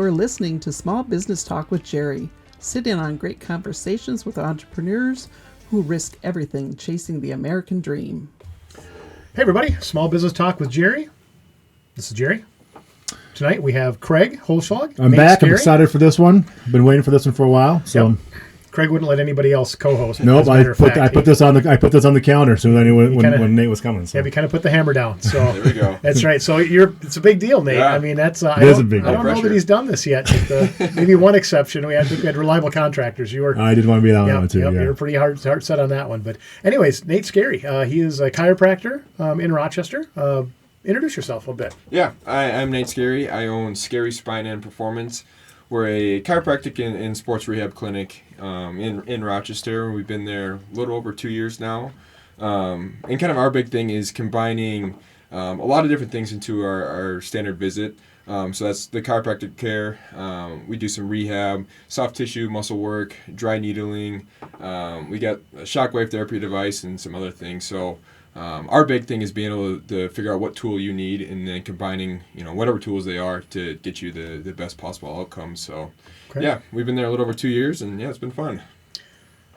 You're listening to Small Business Talk with Jerry. Sit in on great conversations with entrepreneurs who risk everything chasing the American dream. Hey everybody, Small Business Talk with Jerry. This is Jerry. Tonight we have Craig Holschlag. I'm back. I'm excited for this one. I've been waiting for this one for a while. So. Yep. Craig wouldn't let anybody else co-host. Nope, I put this on the calendar so that I knew when Nate was coming. So. Yeah, we kind of put the hammer down. So there we go. That's right. So it's a big deal, Nate. Yeah. I mean, that's it is a big deal. I don't know that he's done this yet. Maybe one exception. I think we had reliable contractors. I did want to be that one too. Yep, you were pretty hard set on that one. But anyways, Nate Skare. He is a chiropractor in Rochester. Introduce yourself a bit. Yeah, I'm Nate Skare. I own Skare Spine and Performance. We're a chiropractic and sports rehab clinic in Rochester. We've been there a little over 2 years now. And kind of our big thing is combining a lot of different things into our standard visit. So that's the chiropractic care. We do some rehab, soft tissue, muscle work, dry needling. We got a shockwave therapy device and some other things. So our big thing is being able to figure out what tool you need and then combining, whatever tools they are to get you the best possible outcomes. So, yeah, we've been there a little over 2 years, and, it's been fun.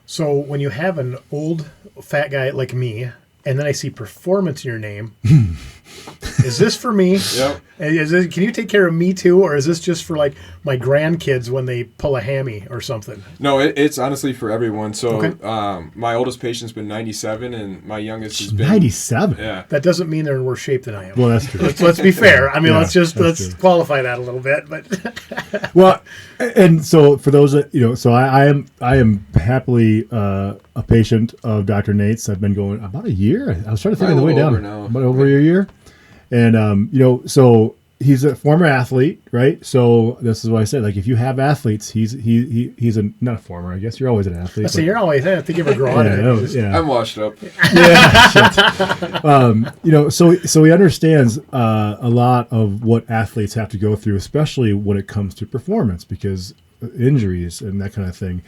So when you have an old fat guy like me, and then I see performance in your name, is this for me? Yep. Can you take care of me too, or is this just for like my grandkids when they pull a hammy or something? No, it's honestly for everyone. So my oldest patient's been 97, and my youngest has been 97. Yeah. That doesn't mean they're in worse shape than I am. Well, that's true. Let's be fair. I mean, let's qualify that a little bit. But well, and so for those that so I am happily a patient of Dr. Nate's. I've been going about a year. I was trying to think on the way down. About over a year. And, so he's a former athlete, right? So this is what I said. Like, if you have athletes, he's not a former. I guess you're always an athlete. So you're always, I think you ever grow on it. I'm washed up. Yeah. So he understands a lot of what athletes have to go through, especially when it comes to performance, because injuries and that kind of thing.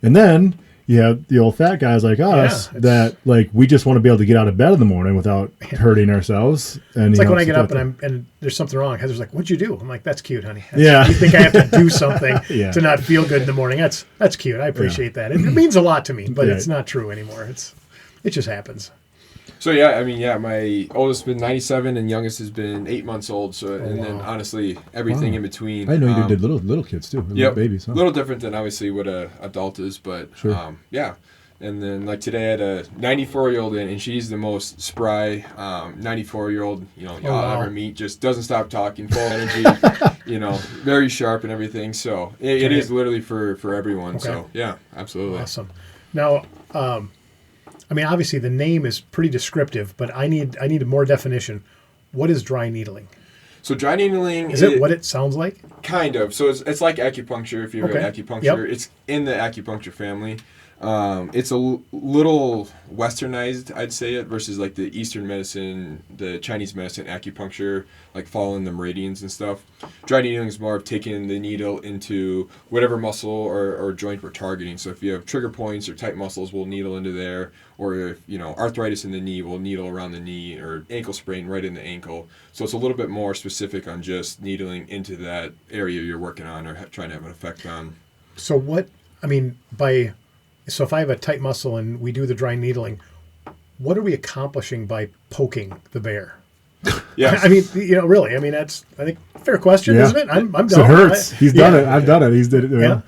And then you have the old fat guys like us that like we just want to be able to get out of bed in the morning without hurting ourselves. And it's like when I get up and there's something wrong. Heather's like, "What'd you do?" I'm like, "That's cute, honey." You think I have to do something to not feel good in the morning? That's cute. I appreciate that. It means a lot to me, but it's not true anymore. It just happens. So my oldest has been 97 and youngest has been 8 months old. So then honestly everything in between. I know you did little kids too, little babies. Huh? A little different than obviously what an adult is, but sure. And then like today I had a 94-year-old in, and she's the most spry 94-year-old I'll ever meet. Just doesn't stop talking, full energy, very sharp and everything. So it is literally for everyone. Okay. So yeah, absolutely. Awesome. Now. Obviously the name is pretty descriptive, but I need more definition. What is dry needling? So dry needling is it what it sounds like? Kind of. So it's like acupuncture. If you're in acupuncture, it's in the acupuncture family. It's a little westernized, I'd say it, versus like the Eastern medicine, the Chinese medicine, acupuncture, like following the meridians and stuff. Dry needling is more of taking the needle into whatever muscle or joint we're targeting. So if you have trigger points or tight muscles, we'll needle into there. Or if, arthritis in the knee, we'll needle around the knee, or ankle sprain right in the ankle. So it's a little bit more specific on just needling into that area you're working on or trying to have an effect on. So So if I have a tight muscle and we do the dry needling, what are we accomplishing by poking the bear? Yeah. Really. That's, I think, a fair question, isn't it? I'm done. So it hurts. He's done it. I've done it. He's did it. Yeah.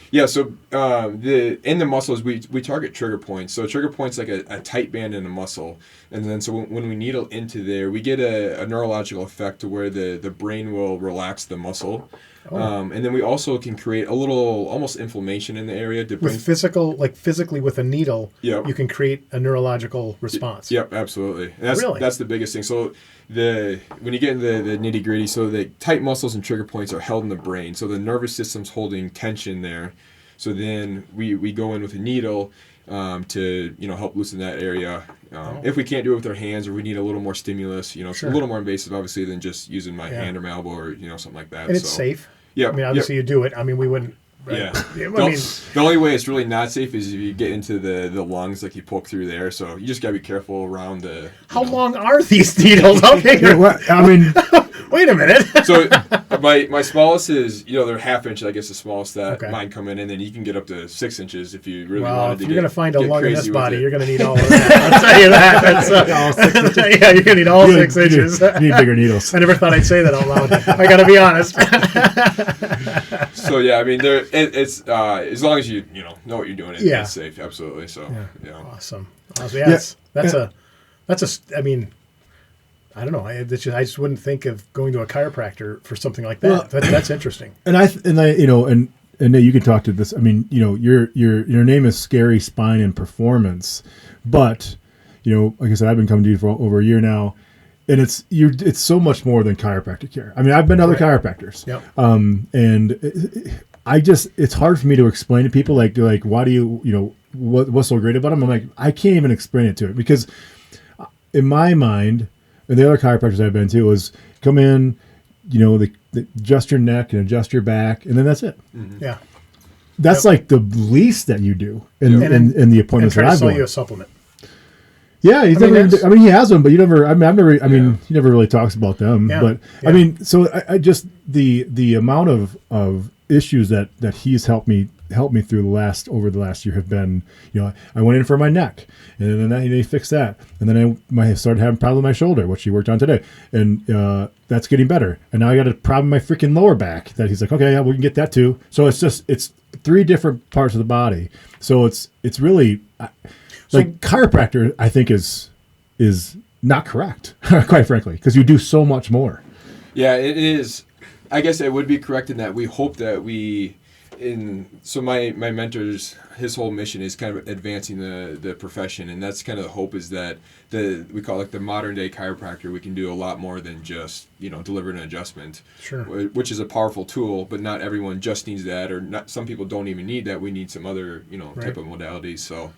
Yeah, so in the muscles, we target trigger points. So a trigger point's like a tight band in a muscle. And then so when we needle into there, we get a neurological effect to where the brain will relax the muscle. And then we also can create a little almost inflammation in the area. Physically with a needle, you can create a neurological response. Yep, absolutely. And that's the biggest thing. So when you get into the nitty gritty, so the tight muscles and trigger points are held in the brain. So the nervous system's holding tension there. So then we go in with a needle to help loosen that area. If we can't do it with our hands, or we need a little more stimulus, it's a little more invasive, obviously, than just using my hand or my elbow or something like that. And it's safe. Yeah. Obviously you do it. We wouldn't. Right? Yeah. The only way it's really not safe is if you get into the lungs, like you poke through there. So you just got to be careful around the... How long are these needles? Wait a minute. So my smallest is, they're 1/2 inch. I guess the smallest that Okay. mine come in, and then you can get up to 6 inches if you really Well, wanted if to. you're going to find a get lung in crazy this with body, it. you're going to need all of that. I'll tell you that. All 6 inches. Yeah, you're going to need all You 6 inches. You need bigger needles. I never thought I'd say that out loud. I got to be honest. So yeah, I mean, it's as long as you know what you're doing, Yeah. it's safe, absolutely. So yeah. Awesome. Yeah, that's a. I mean, I don't know. I just wouldn't think of going to a chiropractor for something like that. Well, That's interesting. And Nate, you can talk to this. I mean, your name is Skare Spine and Performance, but like I said, I've been coming to you for over a year now, and it's so much more than chiropractic care. I mean, I've been to other chiropractors, Yep. And it's hard for me to explain to people like why do you what's so great about them? I'm like, I can't even explain it to it because in my mind, and the other chiropractors I've been to was come in, they adjust your neck and adjust your back, and then that's it. Mm-hmm. Yeah. That's like the least that you do in the appointments And try that to I've sell gone. you a supplement. Yeah, he has them, but you never. He never really talks about them. Yeah, But yeah. I mean, so I just the amount of issues that he's helped me through over the last year have been, I went in for my neck, and then he fixed that, and then I started having a problem with my shoulder, which he worked on today, and that's getting better, and now I got a problem with my freaking lower back that he's like, okay, yeah, we can get that too. So it's 3 different parts of the body, so it's really like chiropractor, I think is not correct, quite frankly, because you do so much more. Yeah, it is. I guess it would be correct in that we hope that so my mentor's, his whole mission is kind of advancing the profession, and that's kind of the hope, is that we call it the modern day chiropractor. We can do a lot more than just deliver an adjustment, Sure. which is a powerful tool, but not everyone just needs that, or not. Some people don't even need that. We need some other type of modalities. So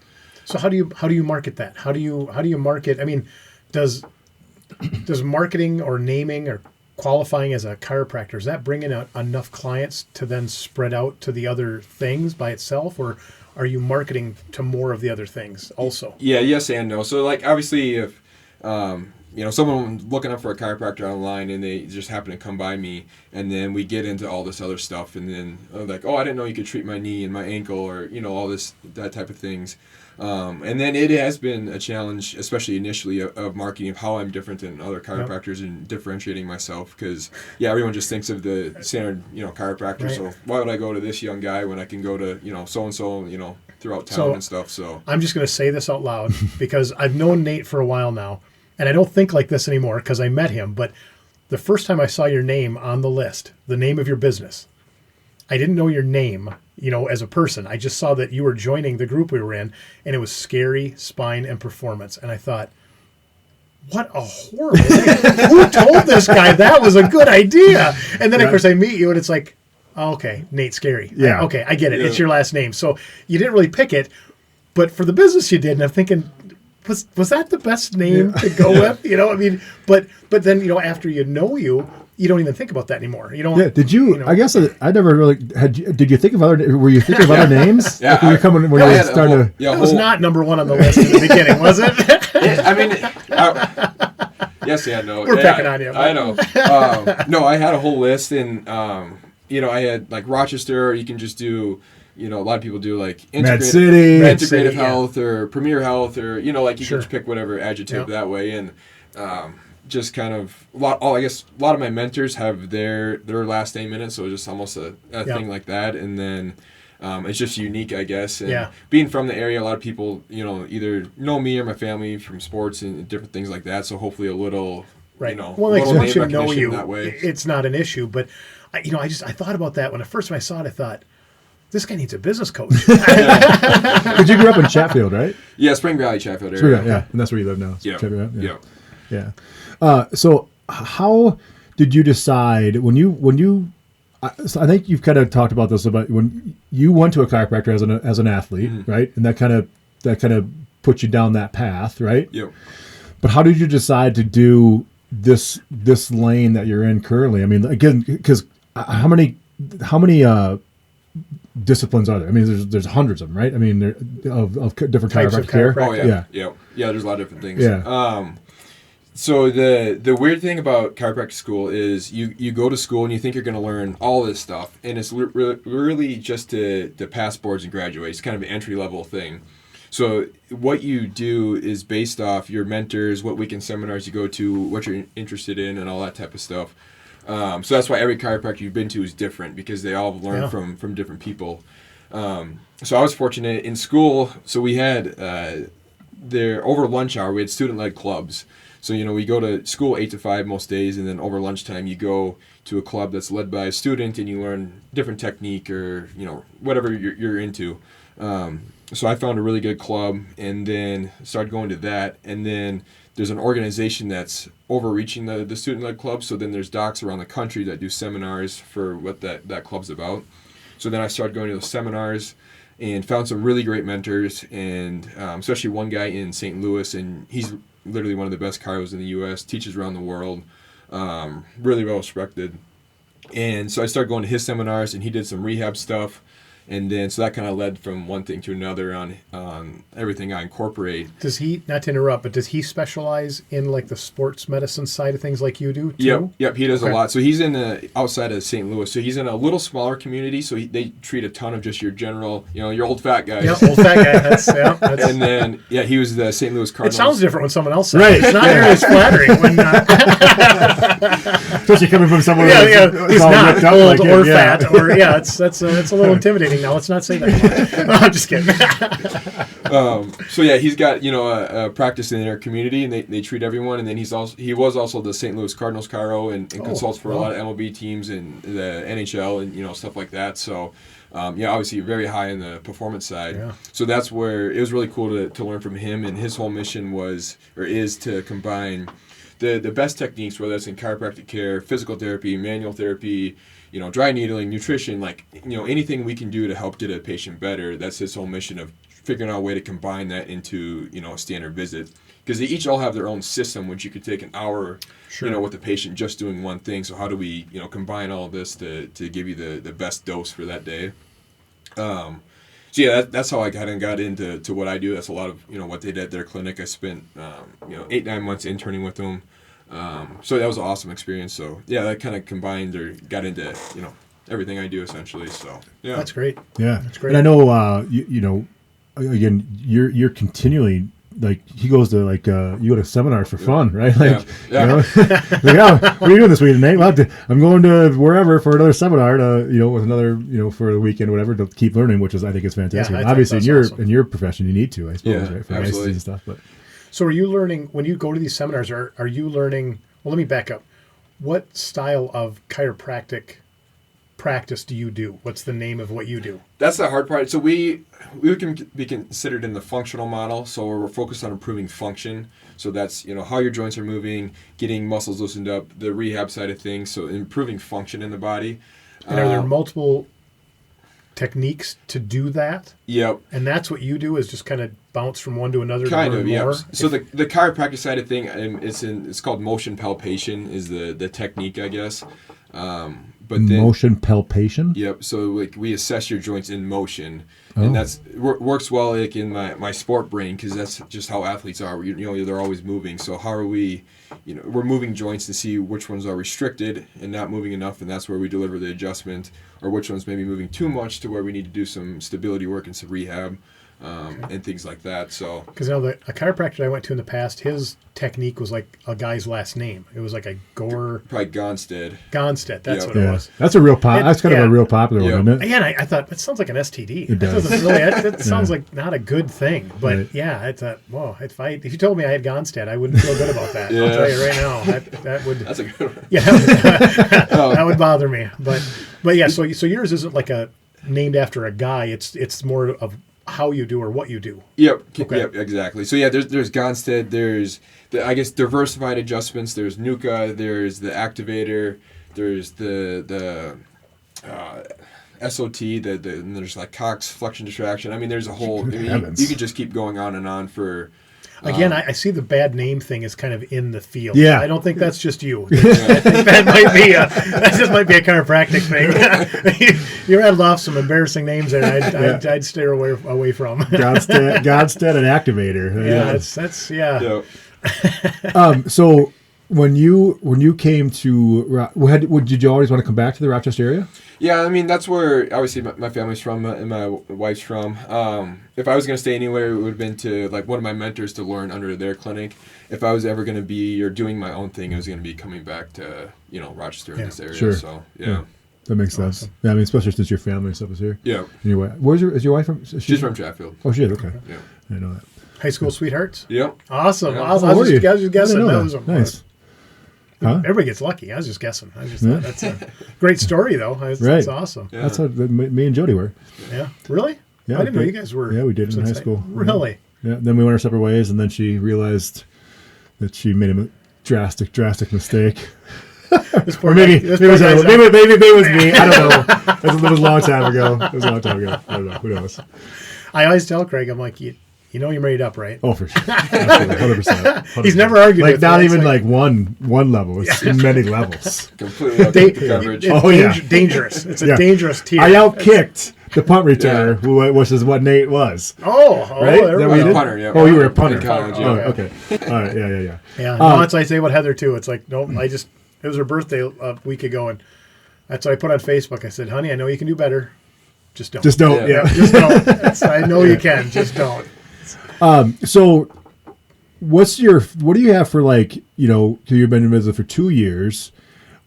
how do you market that? How do you market? I mean, does marketing or naming or qualifying as a chiropractor, is that bringing out enough clients to then spread out to the other things by itself, or are you marketing to more of the other things also? Yeah, yes and no. So like obviously if someone looking up for a chiropractor online and they just happen to come by me, and then we get into all this other stuff, and then like, oh, I didn't know you could treat my knee and my ankle, or all that type of things. And then it has been a challenge, especially initially, of marketing, of how I'm different than other chiropractors and differentiating myself, because everyone just thinks of the standard chiropractor. Right. So why would I go to this young guy when I can go to so and so throughout town So, and stuff? So I'm just going to say this out loud because I've known Nate for a while now, and I don't think like this anymore because I met him. But the first time I saw your name on the list, the name of your business, I didn't know your name, as a person. I just saw that you were joining the group we were in, and it was Skare Spine and Performance. And I thought, what a horrible name. Who told this guy that was a good idea? And then, of course, I meet you, and it's like, oh, okay, Nate Skare. Yeah. Okay, I get it. Yeah. It's your last name. So you didn't really pick it, but for the business you did, and I'm thinking, was that the best name to go with? I mean, but then, after you don't even think about that anymore. You don't. Yeah. Did you? I guess I never really had. Did you think of other? Were you thinking of other names? Yeah, Like when you're coming when you're starting to. That was not number one on the list in the beginning, was it? I mean, yes and no. We're picking on you. I know. No, I had a whole list, and I had like Rochester. You can just do. A lot of people do like Mad City, integrative health, or Premier Health, or like you Sure. can pick whatever adjective Yeah. that way, and just kind of I guess a lot of my mentors have their last name in it, so it's just almost a thing like that, and then. It's just unique, I guess. And being from the area, a lot of people, either know me or my family from sports and different things like that. So hopefully a little, Right. well, like little once name you know recognition you, that way. it's not an issue. But I thought about that when I saw it. I thought, this guy needs a business coach. Because you grew up in Chatfield, right? Yeah, Spring Valley, Chatfield area. Yeah, and that's where you live now. Yeah. Chatfield, Yeah. Yeah. So how did you decide when you? So I think you've kind of talked about this about when you went to a chiropractor as an athlete, right? And that kind of put you down that path, right? Yep. But how did you decide to do this lane that you're in currently? I mean, again, because how many disciplines are there? I mean, there's hundreds of them, right? I mean, of different Types of chiropractic care. chiropractic. Oh yeah. Yeah. There's a lot of different things. Yeah. So the weird thing about chiropractic school is you go to school and you think you're going to learn all this stuff, and it's really just to pass boards and graduate. It's kind of an entry level thing. So what you do is based off your mentors, what weekend seminars you go to, what you're interested in, and all that type of stuff. So that's why every chiropractor you've been to is different, because they all learn from different people. So I was fortunate in school. So we had there over lunch hour we had student-led clubs. So we go to school 8 to 5 most days, and then over lunchtime you go to a club that's led by a student, and you learn different technique or whatever you're into. So I found a really good club, and then started going to that, and then there's an organization that's overreaching the student-led club. So then there's docs around the country that do seminars for what that club's about. So then I started going to those seminars and found some really great mentors, and especially one guy in St. Louis, and he's literally one of the best chiros in the U.S., teaches around the world, really well respected. And so I started going to his seminars, and he did some rehab stuff. And then, so that kind of led from one thing to another on everything I incorporate. Does he, not to interrupt, but does he specialize in like the sports medicine side of things like you do too? Yep, he does a lot. So he's in outside of St. Louis. So he's in a little smaller community. So they treat a ton of just your general, your old fat guys. Yeah, old fat guy. That's And then, he was the St. Louis Cardinals. It sounds different when someone else says it. It's not nearly as flattering when... Especially coming from someone who's not old or fat. Or that's a little intimidating. Now, let's not say that. No, I'm just kidding. So he's got a practice in their community, and they treat everyone. And then he was also the St. Louis Cardinals chiro and consults for a lot of MLB teams and the NHL and stuff like that. So obviously very high in the performance side. Yeah. So that's where it was really cool to learn from him. And his whole mission is to combine the best techniques, whether that's in chiropractic care, physical therapy, manual therapy, dry needling, nutrition, anything we can do to help get a patient better. That's his whole mission of figuring out a way to combine that into, a standard visit. Because they each all have their own system, which you could take an hour, with the patient just doing one thing. So how do we, combine all of this to give you the best dose for that day? That's how I kind of got into what I do. That's a lot of, what they did at their clinic. I spent, 8-9 months interning with them. So that was an awesome experience. So that kind of combined or got into everything I do essentially. So that's great. Yeah, that's great. And I know again you're continually he goes to you go to seminars for fun, right? What are you doing this week, Nate? Well, I'm going to wherever for another seminar to with another for the weekend or whatever to keep learning, which I think is fantastic. Yeah, obviously in your profession you need to, I suppose, right, for absolutely. and stuff, but. So are you learning, when you go to these seminars, are you learning, well, let me back up. What style of chiropractic practice do you do? What's the name of what you do? That's the hard part. So we can be considered in the functional model. So we're focused on improving function. So that's, how your joints are moving, getting muscles loosened up, the rehab side of things. So improving function in the body. And are there multiple techniques to do that? Yep. And that's what you do, is just kind of bounce from one to another kind to of, learn more? So the chiropractic side of thing, it's called motion palpation is the technique, I guess. But then, motion palpation? Yep. So we assess your joints in motion, and that's works well in my sport brain, because that's just how athletes are. They're always moving. So how are we? We're moving joints to see which ones are restricted and not moving enough, and that's where we deliver the adjustment, or which ones maybe moving too much to where we need to do some stability work and some rehab. And things like that. So because a chiropractor I went to in the past, his technique was like a guy's last name. It was like a Gore. Probably Gonstead. That's what it was. That's a real that's kind of a real popular one, isn't it? Again, I thought it sounds like an STD. It does. It sounds like not a good thing. But I thought, whoa, if you told me I had Gonstead, I wouldn't feel good about that. I'll tell you right now. That would. That's a good one. Yeah, that would bother me. But yeah, so yours isn't like a named after a guy. It's more of how you do or what you do. Yep. Okay. Yep. Exactly. So there's Gonstead. There's diversified adjustments. There's NUCA. There's the activator. There's the SOT. And there's Cox flexion distraction. I mean, there's a whole. You could just keep going on for. Again, I see the bad name thing is kind of in the field. Yeah. I don't think that's just you. I think that just might be a chiropractic thing. You rattled off some embarrassing names there. I'd stay away from. Gonstead and activator. That's. So when you came to, did you always want to come back to the Rochester area? Yeah, I mean, that's where obviously my family's from and my wife's from. If I was going to stay anywhere, it would have been to like one of my mentors to learn under their clinic. If I was ever going to be or doing my own thing, it was going to be coming back to, Rochester in this area. Sure. So, yeah. That makes sense. Yeah, I mean, especially since your family and stuff is here. Yeah. And your wife, is your wife from? She's from Chatfield. Oh, she is? Okay. Yeah. I didn't know that. High school sweethearts? Yep. Awesome. Yeah. I was Oh, just I guessing. didn't know That was that. Nice. Huh? Everybody gets lucky. I was just guessing. I just thought that's a great story, though. That's awesome. Yeah. That's what me and Jody were. Yeah. Really? Yeah, I didn't know you guys were. Yeah, we did in high school. Really? Yeah. Then we went our separate ways, and then she realized that she made a drastic mistake. Or maybe it was me. I don't know. It was a long time ago. I don't know. Who knows? I always tell Craig, I'm like, you know you're made up, right? Oh, for sure. Absolutely. 100%. He's never argued like with not me. even like one level. It's many levels. Completely out Da- the coverage. Dangerous. It's a dangerous tier. I outkicked the punt returner, which is what Nate was. There Right? That we we go. did? Punter, yeah. Oh, you were a punter. In college, Oh, yeah. okay. All right. Yeah. Yeah, no, that's what I say about Heather too. It's like, no, it was her birthday a week ago, and that's what I put on Facebook. I said, honey, I know you can do better. Just don't. Just don't. Yeah. Yeah. Just don't. I know you can. Just don't. So, what do you have for you've been in business for 2 years,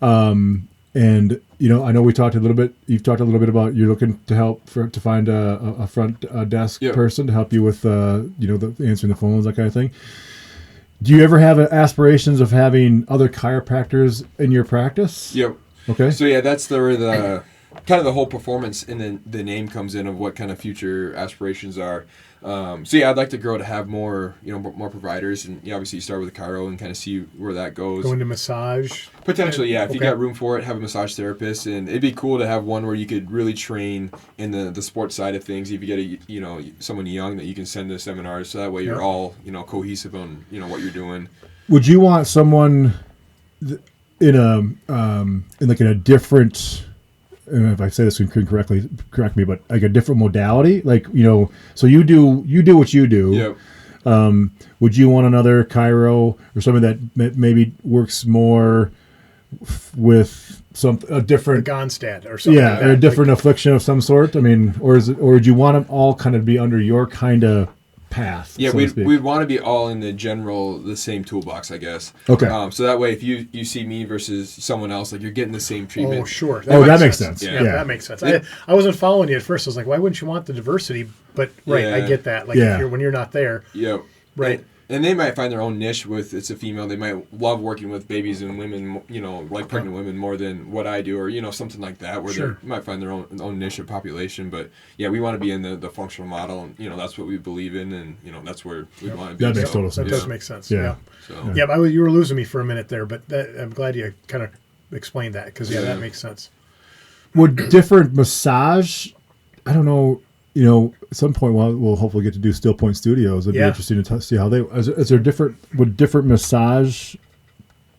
and I know you've talked a little bit about you're looking to find a front desk person to help you with the answering the phones, that kind of thing. Do you ever have aspirations of having other chiropractors in your practice? Yep. Okay. So yeah, that's where the kind of the whole performance and then the name comes in of what kind of future aspirations are. So yeah, I'd like to grow to have more, more providers, and obviously you start with a chiro and kind of see where that goes. Go into massage. Potentially, yeah. If you Okay. got room for it, have a massage therapist, and it'd be cool to have one where you could really train in the sports side of things. If you get someone young that you can send to seminars, so that way you're all cohesive on what you're doing. Would you want someone in a different? If I say this incorrectly, correct me, but like a different modality, so you do what you do. Yep. Would you want another chiro or something that maybe works more with a different Gonstead or something. or a different affliction of some sort? I mean, or would you want them all kind of be under your kind of path? Yeah, so to speak? we'd want to be all in the same toolbox, I guess. Okay. So that way, if you see me versus someone else, like you're getting the same treatment. Oh, sure. That makes sense. Yeah, Yeah. that makes sense. I wasn't following you at first. I was like, why wouldn't you want the diversity? But I get that. Like when you're not there. Yep. Right. And they might find their own niche with it's a female. They might love working with babies and women, like pregnant women more than what I do, or something like that, where they might find their own niche of population. But yeah, we want to be in the functional model, and that's what we believe in, and that's where we want to be. That makes total sense. That does make sense. Yeah. So. Yeah, but you were losing me for a minute there, but I'm glad you kind of explained that because that makes sense. Would different massage? I don't know. At some point we'll hopefully get to do Still Point Studios. It'd be interesting to see how they. Is there different massage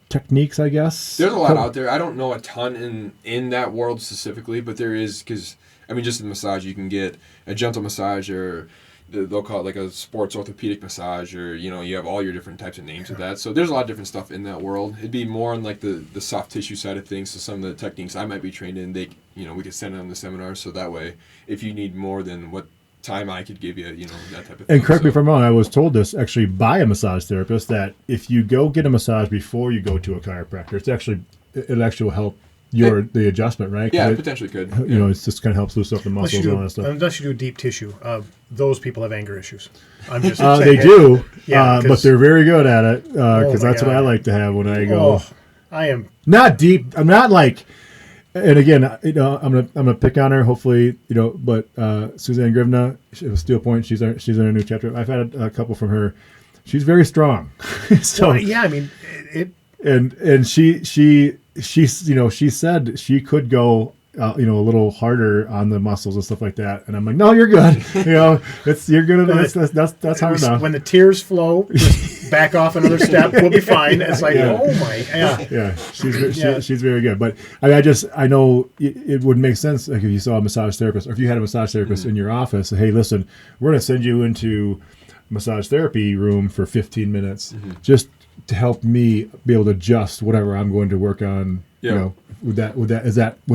techniques? I guess there's a lot out there. I don't know a ton in that world specifically, but there is because just in massage you can get a gentle massage or they'll call it like a sports orthopedic massage, or you have all your different types of names of that. So there's a lot of different stuff in that world. It'd be more on like the soft tissue side of things. So some of the techniques I might be trained in, we could send them to seminars. So that way, if you need more than what time I could give you, that type of thing. And correct me if I'm wrong, I was told this actually by a massage therapist that if you go get a massage before you go to a chiropractor, it actually will help the adjustment, right? Yeah, it potentially could. It's just kind of helps loosen up the muscles and all that stuff. Unless you do deep tissue, those people have anger issues. I'm just they do, Yeah, but they're very good at it because that's God. what I like to have when I go. I am Not deep. I'm not like. And again, I'm gonna pick on her. Hopefully, But Suzanne Grivna, she was Steel Point. She's in a new chapter. I've had a couple from her. She's very strong. So and she said she could go a little harder on the muscles and stuff like that. And I'm like, no, you're good. You're good at that's hard enough. When the tears flow, just back off another step. We'll be fine. It's like, oh my, yeah. She's very good. But I know it would make sense like if you saw a massage therapist or if you had a massage therapist in your office. Hey, listen, we're going to send you into massage therapy room for 15 minutes just to help me be able to adjust whatever I'm going to work on. Yeah. You know, would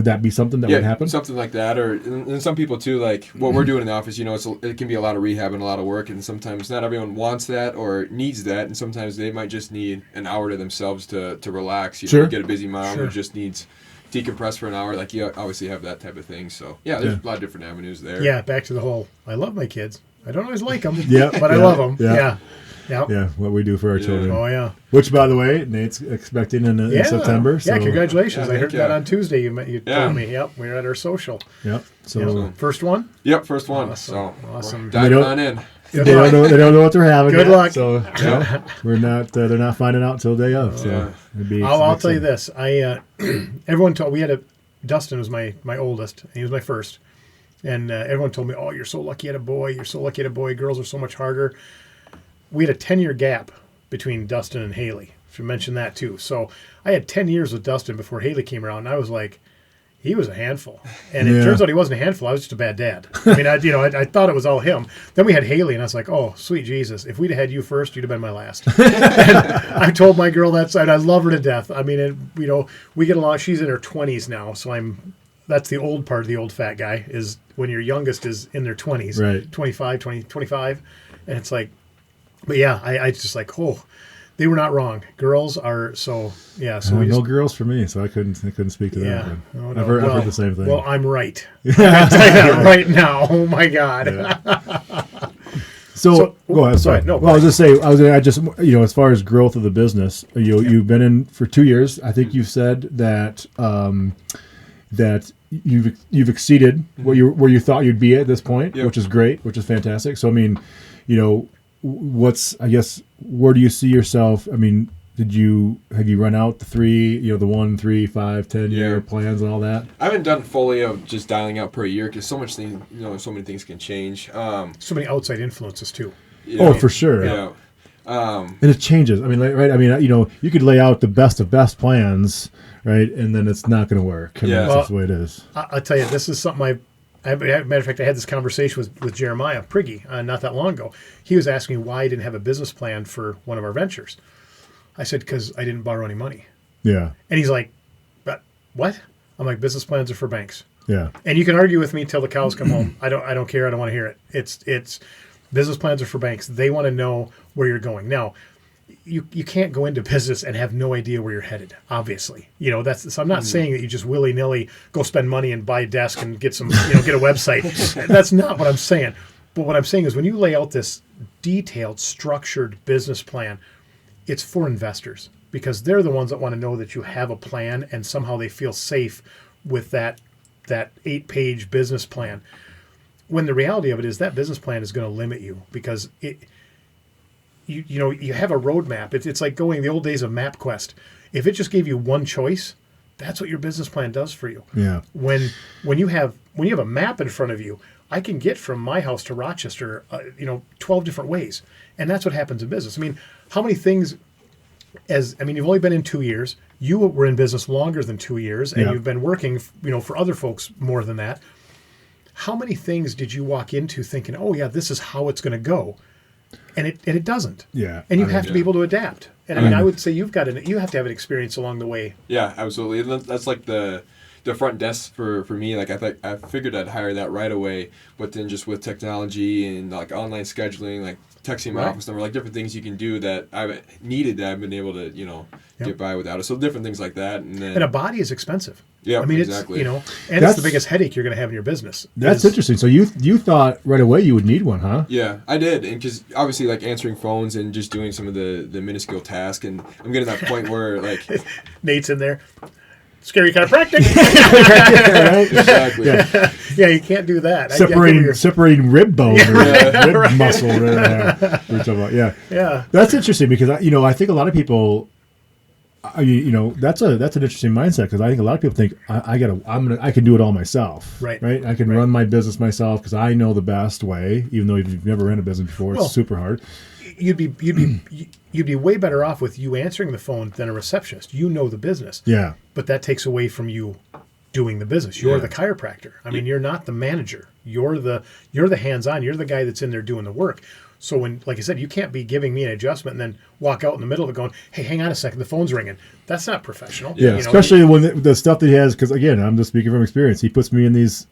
that be something that would happen? Something like that, or and some people too, like what we're doing in the office. You know, it can be a lot of rehab and a lot of work, and sometimes not everyone wants that or needs that, and sometimes they might just need an hour to themselves to relax. You know, you get a busy mom who just needs decompress for an hour. Like you obviously have that type of thing. So there's a lot of different avenues there. Yeah, back to the whole. I love my kids. I don't always like them. But I love them. Yeah, what we do for our children. Oh, yeah. Which, by the way, Nate's expecting in September. So. Yeah, congratulations. I heard that on Tuesday. You told me. Yep, we were at our social. Yep. So first one? Yep, first one. Awesome. Dive on in. They don't know what they're having. Good luck. So we're not. They're not finding out until day of. So I'll tell you this. Everyone told Dustin was my oldest. And he was my first, and everyone told me, "Oh, you're so lucky you had a boy. You're so lucky you had a boy. Girls are so much harder." We had a 10-year gap between Dustin and Haley. Should mention that too. So I had 10 years with Dustin before Haley came around, and I was like, he was a handful. And it turns out he wasn't a handful. I was just a bad dad. I mean, I thought it was all him. Then we had Haley, and I was like, oh, sweet Jesus. If we'd have had you first, you'd have been my last. And I told my girl that side. I love her to death. I mean, we get along. She's in her 20s now, so that's the old part of the old fat guy, is when your youngest is in their 20s. Right. 25. And it's like, but yeah, I just like, they were not wrong. Girls are so no girls for me, so I couldn't speak to that. Oh, no. I've heard the same thing. Well, I'm right. I'm gonna tell you that right now. Oh my God. Yeah. So go ahead. Sorry. No. Well, I was just say I just as far as growth of the business, you've been in for 2 years. I think you said that that you've exceeded where you thought you'd be at this point, which is great, which is fantastic. So I mean, where do you see yourself? I mean, have you run out the 3, the 1, 3, 5, 10 year plans and all that? I haven't done fully of just dialing out per year because so many things can change. So many outside influences too. For sure. Yeah. And it changes. I mean, right? I mean, you could lay out the best of best plans, right? And then it's not going to work. That's just the way it is. I'll tell you, this is something matter of fact, I had this conversation with Jeremiah Priggy not that long ago. He was asking me why I didn't have a business plan for one of our ventures. I said, because I didn't borrow any money. Yeah. And he's like, but what? I'm like, business plans are for banks. Yeah. And you can argue with me till the cows come home. I don't care. I don't want to hear it. It's business plans are for banks. They want to know where you're going. Now, you can't go into business and have no idea where you're headed, obviously. So I'm not saying that you just willy-nilly go spend money and buy a desk and get some, get a website. That's not what I'm saying. But what I'm saying is when you lay out this detailed, structured business plan, it's for investors because they're the ones that want to know that you have a plan and somehow they feel safe with that 8-page business plan. When the reality of it is that business plan is going to limit you because you have a roadmap. It's like going the old days of MapQuest. If it just gave you one choice, that's what your business plan does for you. Yeah. When you have a map in front of you, I can get from my house to Rochester, 12 different ways, and that's what happens in business. I mean, how many things? You've only been in 2 years. You were in business longer than 2 years, and you've been working, for other folks more than that. How many things did you walk into thinking, "Oh yeah, this is how it's going to go," and it doesn't. Yeah. And you have to be able to adapt. And I would say you have to have an experience along the way. Yeah, absolutely. That's like the front desk for me. Like I figured I'd hire that right away, but then just with technology and like online scheduling, like texting my office number, like different things you can do that I've needed that I've been able to get by without it. So different things like that. And a body is expensive. Yeah, exactly. And it's the biggest headache you're going to have in your business. That's interesting. So you thought right away you would need one, huh? Yeah, I did, and because obviously like answering phones and just doing some of the minuscule tasks, and I'm getting to that point where like Nate's in there. Scary chiropractic. Exactly. Yeah, you can't do that. Separating rib bone or rib muscle. Yeah. That's interesting because I think a lot of people. That's an interesting mindset because I think a lot of people think I can do it all myself. Right. I can run my business myself because I know the best way. Even though you've never ran a business before, it's super hard. You'd be way better off with you answering the phone than a receptionist. You know the business. Yeah. But that takes away from you doing the business. You're the chiropractor. I mean, you're not the manager. You're the hands-on. You're the guy that's in there doing the work. So when, like I said, you can't be giving me an adjustment and then walk out in the middle of it going, hey, hang on a second, the phone's ringing. That's not professional. Yeah, especially when the stuff that he has, because again, I'm just speaking from experience. He puts me in these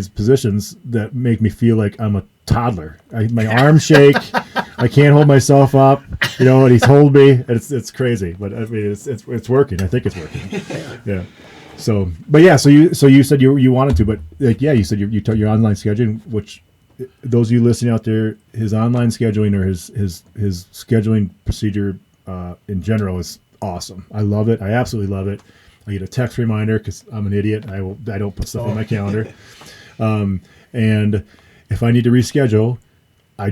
positions that make me feel like I'm a toddler. My arms shake. I can't hold myself up, and he's holding me. It's crazy, but I mean, it's working. I think it's working. Yeah. So, but yeah, so you said you wanted to, but you said you taught your online scheduling, which those of you listening out there, his online scheduling or his scheduling procedure in general is awesome. I love it. I absolutely love it. I get a text reminder because I'm an idiot. I don't put stuff on my calendar. And if I need to reschedule, I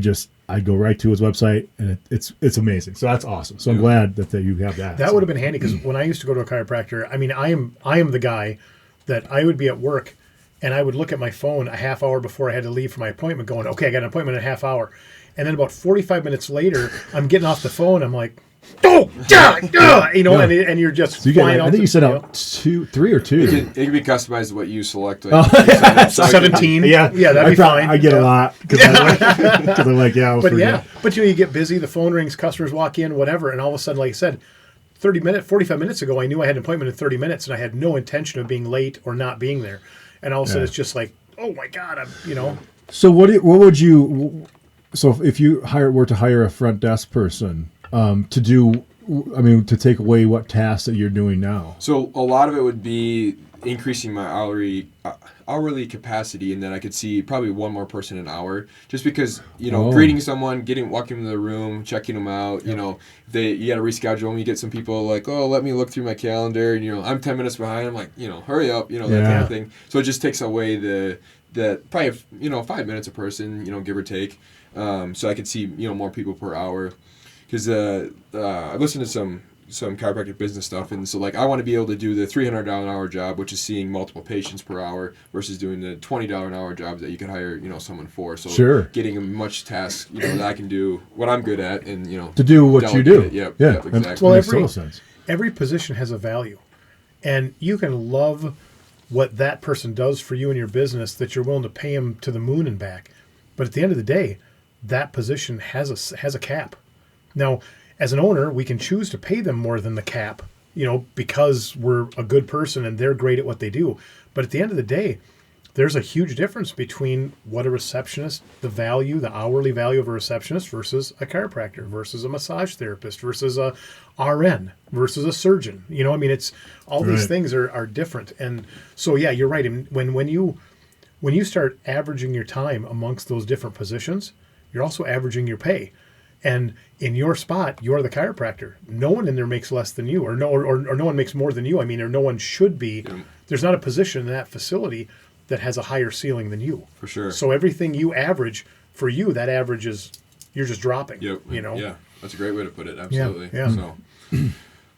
go right to his website, and it's amazing. So that's awesome. So I'm glad that you have that. That would have been handy because when I used to go to a chiropractor, I mean, I am the guy that I would be at work, and I would look at my phone a half hour before I had to leave for my appointment, going, okay, I got an appointment in a half hour, and then about 45 minutes later, I'm getting off the phone. I'm like, and you're just flying out. I think you sent out 3 or 2. It can be customized to what you select. Like, 17. Yeah, that'd be fine. I get a lot because I'm like, but you get busy. The phone rings, customers walk in, whatever, and all of a sudden, like I said, 45 minutes ago, I knew I had an appointment in 30 minutes, and I had no intention of being late or not being there, and all of a sudden, it's just like, oh my god, So what would you? So if you were to hire a front desk person to do, to take away what tasks that you're doing now? So a lot of it would be increasing my hourly capacity, and then I could see probably one more person an hour, just because greeting someone, walking into the room, checking them out. You got to reschedule them. You get some people like, oh, let me look through my calendar, and I'm 10 minutes behind. I'm like, hurry up, that kind of thing. So it just takes away the probably 5 minutes a person, give or take. So I could see more people per hour. Because I've listened to some chiropractic business stuff, and so I want to be able to do the $300 an hour job, which is seeing multiple patients per hour, versus doing the $20 an hour jobs that you could hire someone for. So getting a much task that I can do what I'm good at, and to do what you do. Yep, exactly. Well, every position has a value, and you can love what that person does for you in your business that you're willing to pay them to the moon and back, but at the end of the day, that position has a cap. Now, as an owner, we can choose to pay them more than the cap, because we're a good person and they're great at what they do. But at the end of the day, there's a huge difference between what a receptionist, the hourly value of a receptionist versus a chiropractor versus a massage therapist versus a RN versus a surgeon. It's all these things are different. And so, yeah, you're right. And when you start averaging your time amongst those different positions, you're also averaging your pay. And in your spot, you're the chiropractor. No one in there makes less than you, or no one makes more than you. Or no one should be. Yeah. There's not a position in that facility that has a higher ceiling than you. For sure. So everything you average, for you, that average is, you're just dropping. Yep. Yeah, that's a great way to put it. Absolutely. Yeah.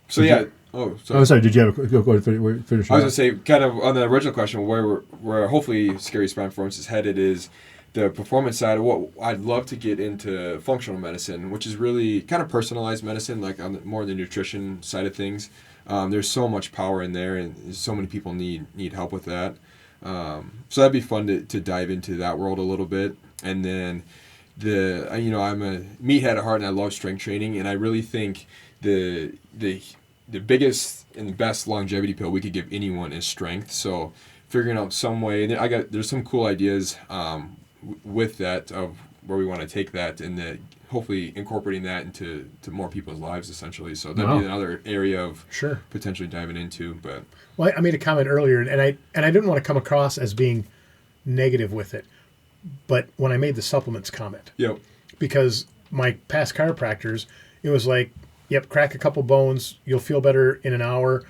So yeah. Oh, sorry. Did you have go ahead and finish? I was going to say, kind of on the original question, where hopefully Skare Spine Performance is headed is the performance side. What I'd love to get into functional medicine, which is really kind of personalized medicine, like on more the nutrition side of things. There's so much power in there, and so many people need help with that. So that'd be fun to dive into that world a little bit. And then I'm a meathead at heart, and I love strength training, and I really think the biggest and best longevity pill we could give anyone is strength. So figuring out some way, there's some cool ideas with that of where we want to take that, and hopefully incorporating that into more people's lives, essentially. So that'd be another area of potentially diving into. But I made a comment earlier, and I didn't want to come across as being negative with it, but when I made the supplements comment, because my past chiropractors, it was like, yep, crack a couple bones, you'll feel better in an hour.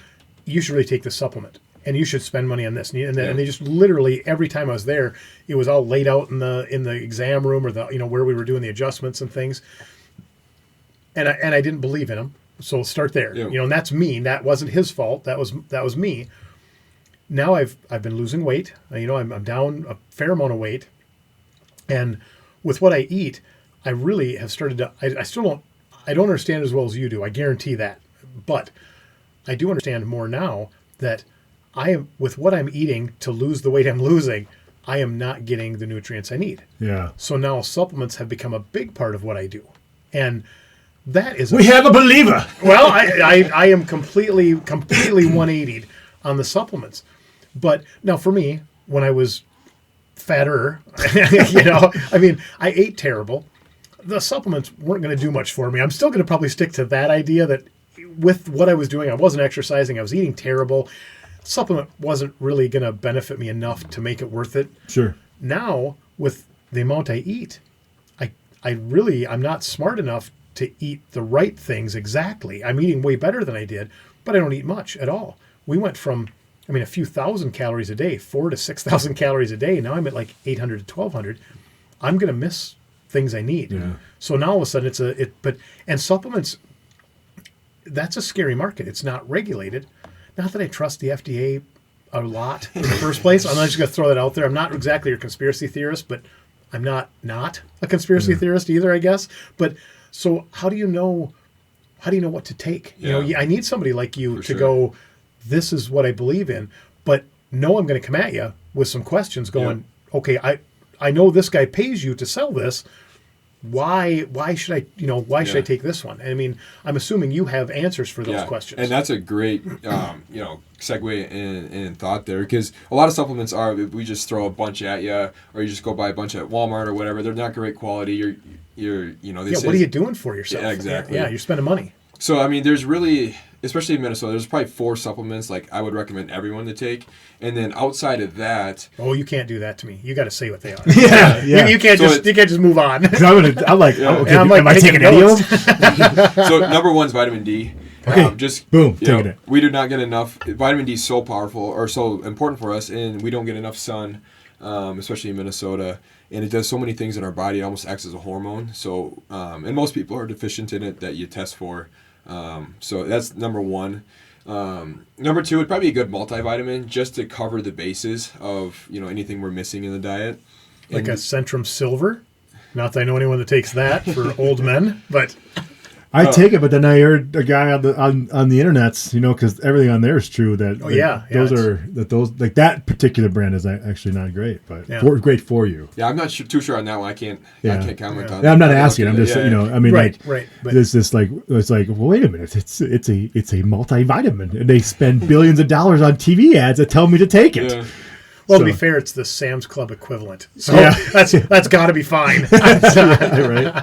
You should really take the supplement, and you should spend money on this. And they just literally, every time I was there, it was all laid out in the exam room, or where we were doing the adjustments and things. And I didn't believe in them. So start there. And that's me. That wasn't his fault. That was me. Now I've been losing weight. I'm down a fair amount of weight. And with what I eat, I really have started to, I don't understand as well as you do. I guarantee that. But I do understand more now that with what I'm eating to lose the weight I'm losing, I am not getting the nutrients I need. Yeah. So now supplements have become a big part of what I do. And that is... We have a believer! Well, I am completely 180'd on the supplements. But now for me, when I was fatter, I ate terrible. The supplements weren't going to do much for me. I'm still going to probably stick to that idea that with what I was doing, I wasn't exercising, I was eating terrible. Supplement wasn't really going to benefit me enough to make it worth it. Sure. Now, with the amount I eat, I'm not smart enough to eat the right things exactly. I'm eating way better than I did, but I don't eat much at all. We went from, a few thousand calories a day, 4,000 to 6,000 calories a day. Now I'm at like 800 to 1,200. I'm going to miss things I need. Yeah. So now all of a sudden and supplements, that's a scary market. It's not regulated. Not that I trust the FDA a lot in the first place. I'm not just going to throw that out there. I'm not exactly a conspiracy theorist, but I'm not a conspiracy theorist either, I guess. But so how do you know what to take? I need somebody like you to go, this is what I believe in, but no, I'm going to come at you with some questions going, okay, I know this guy pays you to sell this. Why should I take this one? I'm assuming you have answers for those questions. And that's a great, segue in thought there, because a lot of supplements are, we just throw a bunch at you, or you just go buy a bunch at Walmart or whatever. They're not great quality. What are you doing for yourself? Yeah, exactly. Yeah, you're spending money. So, there's really, especially in Minnesota, there's probably 4 supplements like I would recommend everyone to take. And then outside of that... Oh, you can't do that to me. You got to say what they are. Yeah. You can't just move on. I'm like, am I taking any of them? So, number 1 is vitamin D. Okay, boom, taking it. We do not get enough. Vitamin D is so powerful, or so important for us, and we don't get enough sun, especially in Minnesota. And it does so many things in our body. It almost acts as a hormone. So, and most people are deficient in it that you test for. So that's number 1. Number 2 would probably be a good multivitamin just to cover the bases of, anything we're missing in the diet. Like a Centrum Silver? Not that I know anyone that takes that for old men, but... I take it, but then I heard a guy on the internets, because everything on there is true. That that particular brand is actually not great, but great for you. Yeah, I'm not too sure on that one. I can't comment on. Yeah, I'm not asking. I'm just right. There's this it's like, well, wait a minute, it's a multivitamin, and they spend billions of dollars on TV ads that tell me to take it. Yeah. Well, to be fair, it's the Sam's Club equivalent, so that's got to be fine. Right.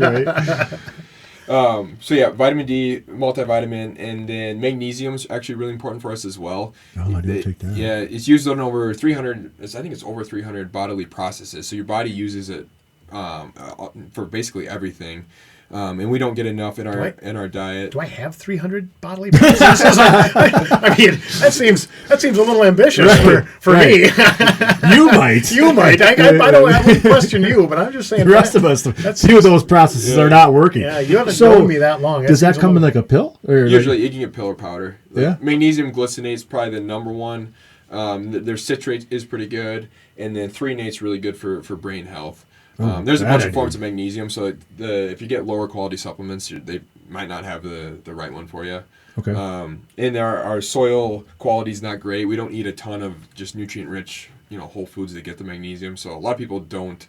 Vitamin D, multivitamin, and then magnesium is actually really important for us as well. Oh, I didn't take that. Yeah, it's used on over 300. I think it's over 300 bodily processes. So your body uses it for basically everything, and we don't get enough in our diet. Do I have 300 bodily processes? That seems a little ambitious for me. You might. I wouldn't question you, but I'm just saying. The rest of us, few of those processes are not working. Yeah, you haven't known me that long. Does that come in like a pill? Or usually, you can get pill or powder. Yeah. Magnesium glycinate is probably the number 1. Their citrate is pretty good, and then threonate's really good for brain health. There's a bunch of forms of magnesium, so if you get lower quality supplements, they might not have the right one for you. Okay. And our soil quality is not great. We don't eat a ton of just nutrient-rich, whole foods that get the magnesium. So a lot of people don't,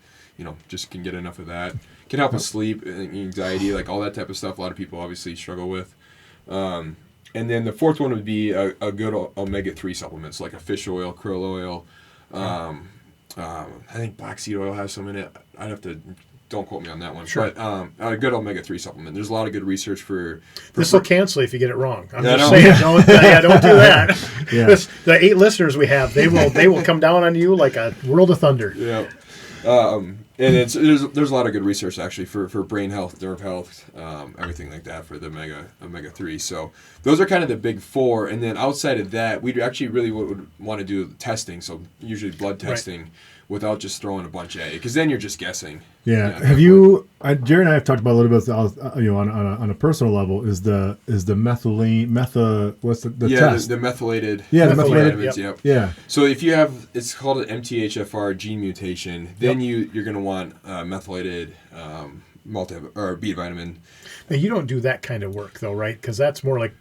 just can get enough of that. Can help with sleep, anxiety, like all that type of stuff. A lot of people obviously struggle with. And then the 4th one would be a good omega-3 supplements, like a fish oil, krill oil. I think black seed oil has some in it. I'd have to, don't quote me on that one. Sure. But a good omega-3 supplement. There's a lot of good research for this will cancel if you get it wrong. I'm just saying, don't do that. Yeah. The 8 listeners we have, they will come down on you like a world of thunder. Yeah. And there's a lot of good research actually for brain health, nerve health, everything like that for the omega-3. So those are kind of the big 4. And then outside of that, we actually really would want to do testing. So usually blood testing without just throwing a bunch at you, because then you're just guessing. Yeah. Have you? Jerry and I have talked about a little bit, on a personal level. Is the methylene what's the test? The methylated. Yeah, the methylated methylated. Yep. Yeah. So if you have, it's called an MTHFR gene mutation, then you're going to want methylated B vitamin. Now, you don't do that kind of work though, right? Because that's more like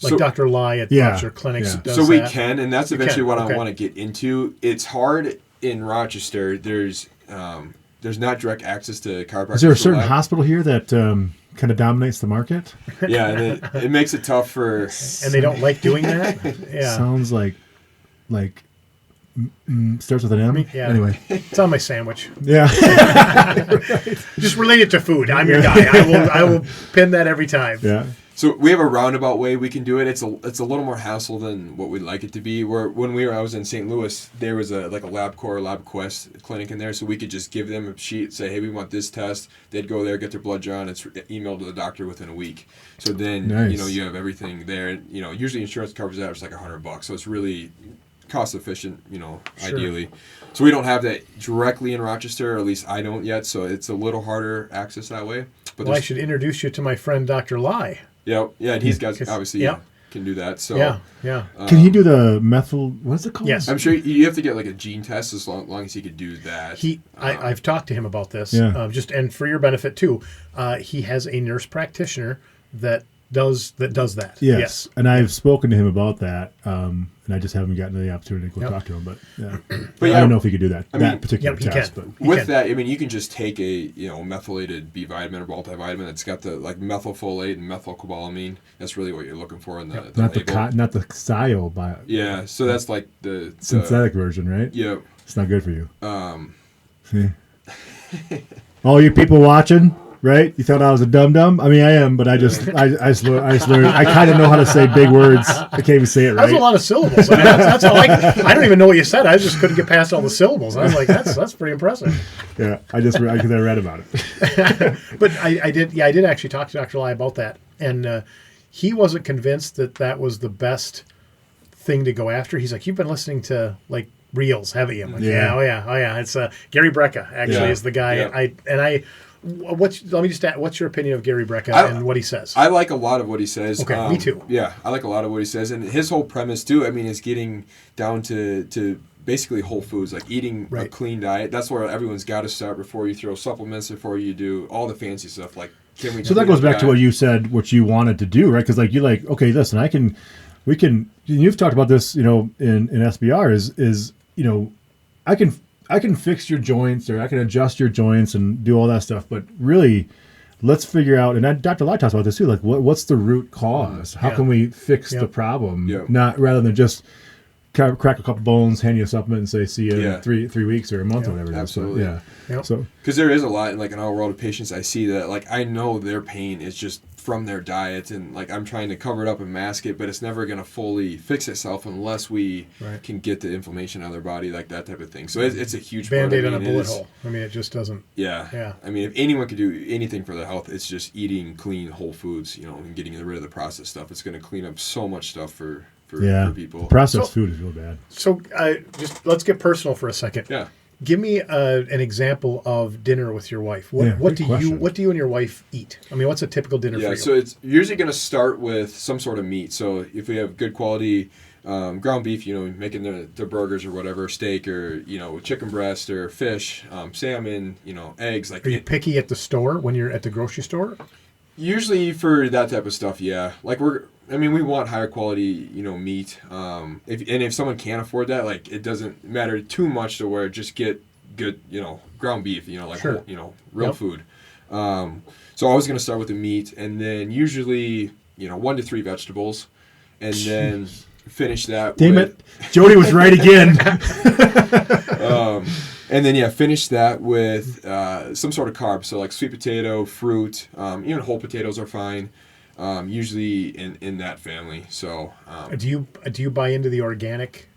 Dr. Lai at your clinics does so we that. can, and that's eventually what I want to get into. It's hard in Rochester, there's not direct access to chiropractic. Is there a certain hospital here that kind of dominates the market? Yeah, and it makes it tough for. And they don't like doing that. Yeah, sounds like starts with an M. Yeah. Anyway, it's on my sandwich. Yeah. Just relate it to food. I'm your guy. I will pin that every time. Yeah. So we have a roundabout way we can do it. It's a little more hassle than what we'd like it to be. When I was in St. Louis, there was a LabQuest clinic in there, so we could just give them a sheet, say, hey, we want this test. They'd go there, get their blood drawn. It's emailed to the doctor within a week. So then you have everything there. Usually insurance covers that. It's like $100, so it's really cost efficient. Sure. Ideally. So we don't have that directly in Rochester, or at least I don't yet. So it's a little harder access that way. But I should introduce you to my friend Dr. Lai. Yeah, and he's got obviously can do that. So yeah. Can he do the methyl? What's it called? Yes, I'm sure you have to get like a gene test as long as he could do that. I've talked to him about this. Yeah. And for your benefit too, he has a nurse practitioner that does that. Yes. And I've spoken to him about that, and I just haven't gotten the opportunity to go talk to him. But I don't know if he could do that particular test. But with that, I mean, you can just take a methylated B vitamin or multivitamin that's got the like methylfolate and methylcobalamin. That's really what you're looking for in the label. Not the Scio bio. Yeah, so that's like the synthetic version, right? Yeah, it's not good for you. See? All you people watching. Right? You thought I was a dum-dum? I mean, I am, but I just learned. I kind of know how to say big words. I can't even say it right. That's a lot of syllables. I mean, that's all I don't even know what you said. I just couldn't get past all the syllables. I was like, that's pretty impressive. Yeah, because I read about it. But I did actually talk to Dr. Lai about that, and he wasn't convinced that was the best thing to go after. He's like, you've been listening to like reels, haven't you? I'm like, oh yeah. It's Gary Brecka actually is the guy. Yeah. What's your opinion of Gary Brecka and what he says? I like a lot of what he says. Okay, me too. Yeah, I like a lot of what he says, and his whole premise too. I mean, is getting down to basically whole foods, like eating a clean diet. That's where everyone's got to start before you throw supplements, before you do all the fancy stuff. Like, can we? So that goes back to what you said, what you wanted to do, right? Because okay, listen, we can. You've talked about this, in SBR is I can fix your joints, or I can adjust your joints and do all that stuff. But really, let's figure out, and Dr. Lai talks about this too, like what's the root cause? How can we fix the problem? Yeah. Not rather than just crack a couple bones, hand you a supplement, and say, see you in 3 weeks or a month or whatever it is. Absolutely. So, So because there is a lot in our world of patients, I see that I know their pain is just from their diet, and I'm trying to cover it up and mask it, but it's never going to fully fix itself unless we can get the inflammation out of their body, like that type of thing. So it's a huge Band-Aid on a bullet hole. I mean, it just doesn't. Yeah. I mean, if anyone could do anything for their health, it's just eating clean, whole foods, and getting rid of the processed stuff. It's going to clean up so much stuff for people. Processed food is real bad. So just let's get personal for a second. Yeah. Give me an example of dinner with your wife. What do you and your wife eat? I mean, what's a typical dinner for you? So it's usually going to start with some sort of meat. So if we have good quality ground beef, making the burgers or whatever, steak or chicken breast or fish, salmon, eggs. Are you picky at the store when you're at the grocery store? Usually for that type of stuff, yeah. We want higher quality, meat. If someone can't afford that, it doesn't matter too much to where just get good, ground beef, real food. So I was going to start with the meat, and then usually, 1 to 3 vegetables, and then finish that. Damn it, Jody was right again. And then finish that with some sort of carb, so like sweet potato, fruit, even whole potatoes are fine. Usually in that family. So do you buy into the organic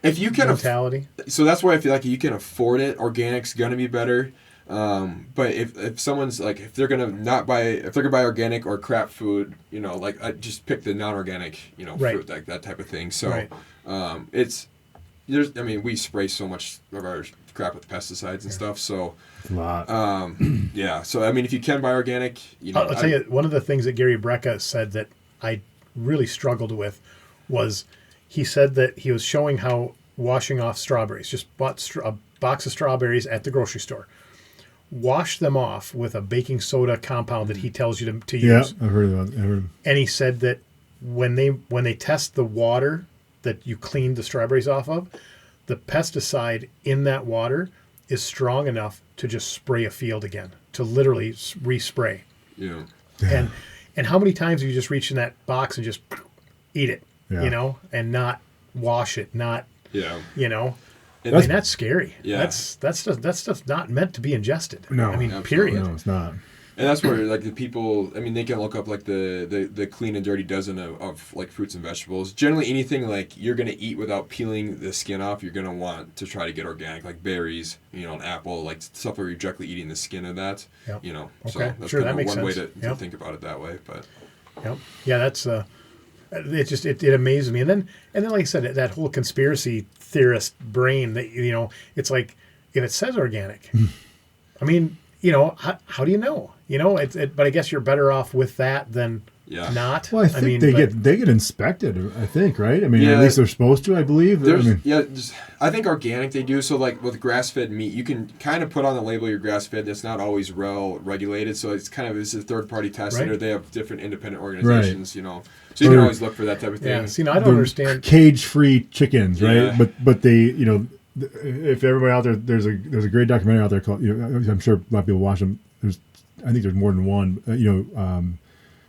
if you can mentality? So that's why I feel like you can afford it. Organic's gonna be better. But if someone's if they're gonna buy organic or crap food, I just pick the non-organic, fruit, like that type of thing. So we spray so much of our crap with pesticides and stuff. So a lot. So if you can buy organic, I'll tell you, one of the things that Gary Brecka said that I really struggled with was he said that he was showing how washing off strawberries, just bought a box of strawberries at the grocery store, wash them off with a baking soda compound that he tells you to use. Yeah, I've heard of that. And he said that when they test the water that you cleaned the strawberries off of, the pesticide in that water is strong enough to just spray a field again, to literally respray. Yeah. And how many times have you just reached in that box and just eat it, Yeah. you know, and not wash it, not, Yeah. you know? And I mean, that's scary. Yeah. That stuff's not meant to be ingested. No. I mean, Absolutely. period. No, it's not. And that's where like the people, I mean, they can look up like the clean and dirty dozen of like fruits and vegetables. Generally, anything like you're gonna eat without peeling the skin off, you're gonna want to try to get organic, like berries, you know, an apple, like stuff where you're directly eating the skin of that. Yep. You know, Okay. so that's Sure, kind that of makes one way sense. to Yep. think about it that way. But Yep. Yeah, that's it amazes me. And then like I said, that whole conspiracy theorist brain that, you know, it's like, if it says organic, I mean, you know, how do you know? You know, but I guess you're better off with that than not. Well, I think they get inspected. I think, right? I mean, Yeah. at least they're supposed to. I believe. I think organic they do. So like with grass-fed meat, you can kind of put on the label you're grass-fed. That's not always well regulated. So it's kind of, this is a third-party tested, Right. or they have different independent organizations. You know, so you Or- can always look for that type of thing. Yeah. See, now I don't understand. Cage-free chickens, right? Yeah. But they, you know, if everybody out there, there's a great documentary out there called, you know, I'm sure a lot of people watch them. I think there's more than one.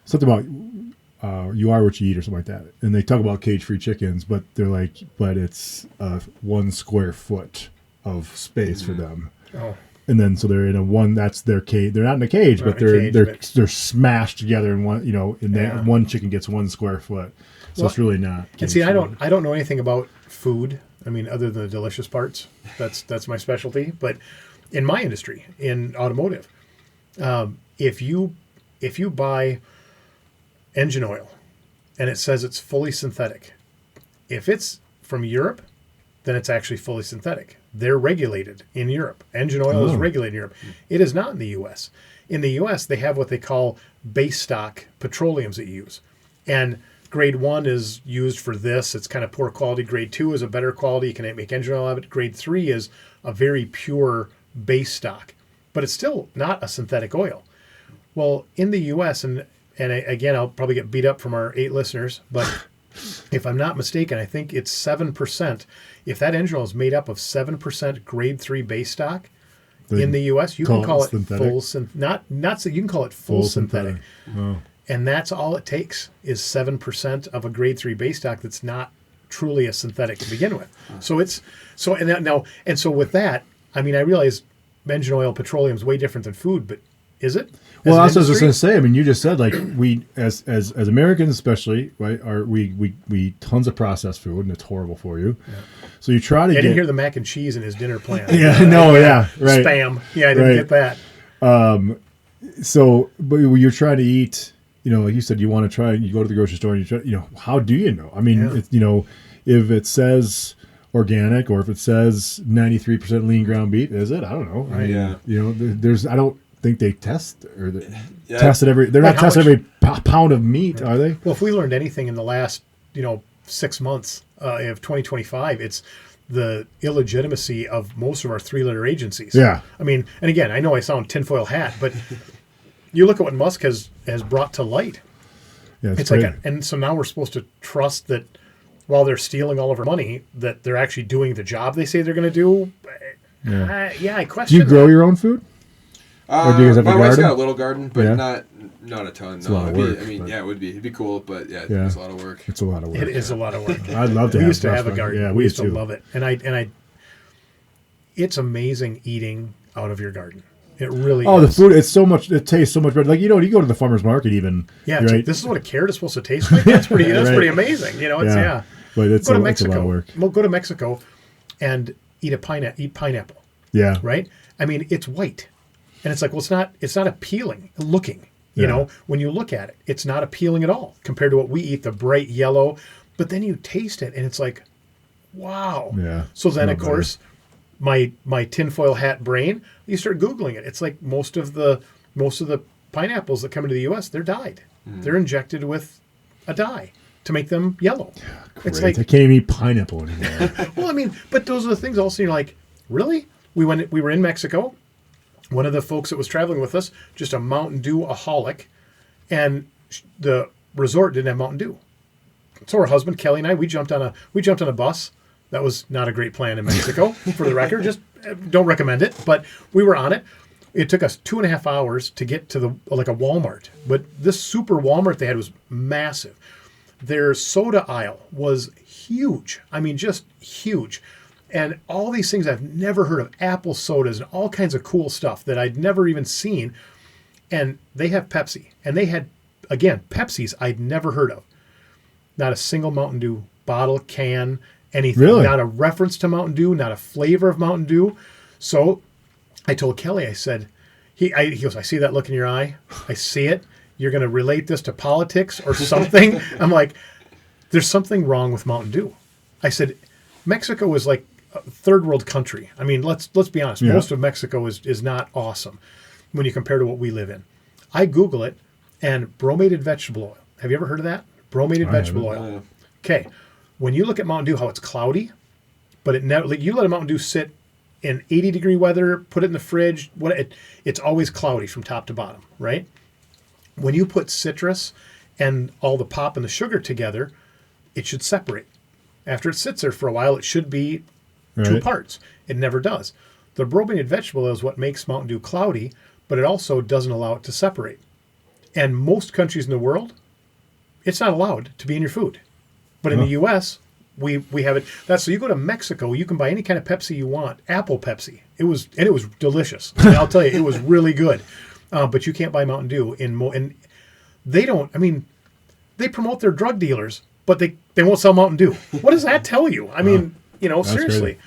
Something about you are what you eat or something like that, and they talk about cage-free chickens, but they're like, but it's 1 square foot of space for them. Oh. And then so they're in a one, that's their cage. They're not in a cage, Not but in a cage, they're smashed together in one, you know, and Yeah. one chicken gets 1 square foot. So it's really not. And see, I cage-free. don't know anything about food. I mean, other than the delicious parts, that's my specialty. But in my industry, in automotive, if you buy engine oil and it says it's fully synthetic, if it's from Europe, then it's actually fully synthetic. They're regulated in Europe. Engine oil is regulated in Europe. It is not in the U.S. In the U.S., they have what they call base stock petroleums that you use. And grade 1 is used for this. It's kind of poor quality. Grade 2 is a better quality. You can make engine oil out of it. Grade 3 is a very pure base stock. But it's still not a synthetic oil. Well, in the U.S., and again, I'll probably get beat up from our 8 listeners, but if I'm not mistaken, I think it's 7%. If that engine oil is made up of 7% grade 3 base stock in the U.S., you can call it full synthetic. Not so you can call it full synthetic. Oh. And that's all it takes is 7% of a grade 3 base stock that's not truly a synthetic to begin with. So with that, I mean, I realize engine oil, petroleum is way different than food, but is it? Well, that's what I was going to say. I mean, you just said, like, we as Americans especially, right, we eat tons of processed food, and it's horrible for you. Yeah. So you try to I didn't hear the mac and cheese in his dinner plan. Yeah, no, yeah, right. Spam. Yeah, I didn't get that. So, but you're trying to eat, you know, like you said, you want to try, you go to the grocery store and you try, you know, how do you know? I mean, Yeah. you know, if it says organic or if it says 93% lean ground beef, is it? I don't know. I mean, Yeah. you know, I don't think they test or test it every. They're But not testing every pound of meat, are they? Well, if we learned anything in the last, 6 months of 2025, it's the illegitimacy of most of our 3-letter agencies. Yeah. I mean, and again, I know I sound tinfoil hat, but you look at what Musk has brought to light. Yeah, It's like, and so now we're supposed to trust that while they're stealing all of our money, that they're actually doing the job they say they're going to do. Yeah. I question. Do you grow your own food? Or do you guys have a my wife's garden? got a little garden, but Yeah. not a ton. It's a lot of work, but- yeah, it would be. It'd be cool, but yeah, Yeah. it's a lot of work. It's a lot of work. It is a lot of work. I'd love to. We used to have a restaurant. garden. Yeah, we used to too. love it, and I. It's amazing eating out of your garden. It really. Oh, is. the food! It tastes so much better. Like, you go to the farmer's market even. Yeah, right? this is what a carrot is supposed to taste like. That's pretty. That's Right. pretty amazing. It's But it's Go to it's a Mexico. lot of work. Well, go to Mexico, and eat pineapple. Yeah. Right. I mean, it's white, and it's like, well, it's not appealing looking. You Yeah. know, when you look at it, it's not appealing at all compared to what we eat, the bright yellow. But then you taste it, and it's like, wow. Yeah. So then, No of course, my tinfoil hat brain, you start Googling it. It's like most of the pineapples that come into the U.S., they're dyed. They're injected with a dye to make them yellow. It's Great. like, I can't even eat pineapple anymore. well, I mean, but those are the things also you're like, really? We were in Mexico. One of the folks that was traveling with us, just a Mountain Dew-aholic, and the resort didn't have Mountain Dew. So her husband Kelly and I, we jumped on a bus That was not a great plan in Mexico, for the record. Just don't recommend it. But we were on it. It took us 2.5 hours to get to a Walmart. But this super Walmart they had was massive. Their soda aisle was huge. I mean, just huge. And all these things I've never heard of, apple sodas and all kinds of cool stuff that I'd never even seen. And they have Pepsi. And they had, again, Pepsis I'd never heard of. Not a single Mountain Dew bottle, can, anything. Really? Not a reference to Mountain Dew, not a flavor of Mountain Dew. So I told Kelly, I said, he goes, I see that look in your eye. I see it. You're going to relate this to politics or something. I'm like, there's something wrong with Mountain Dew. I said, Mexico is like a third world country. I mean, let's be honest. Yeah. Most of Mexico is not awesome when you compare to what we live in. I Google it, and bromated vegetable oil. Have you ever heard of that? Bromated vegetable oil. Okay. When you look at Mountain Dew, how it's cloudy, but it never. You let a Mountain Dew sit in 80-degree weather, put it in the fridge. It's always cloudy from top to bottom, right? When you put citrus and all the pop and the sugar together, it should separate. After it sits there for a while, it should be two parts. It never does. The bromated vegetable oil is what makes Mountain Dew cloudy, but it also doesn't allow it to separate. And most countries in the world, it's not allowed to be in your food. But in the U.S., we have it. So you go to Mexico, you can buy any kind of Pepsi you want, apple Pepsi. It was delicious. I mean, I'll tell you, it was really good. But you can't buy Mountain Dew and they don't. I mean, they promote their drug dealers, but they won't sell Mountain Dew. What does that tell you? I mean, seriously.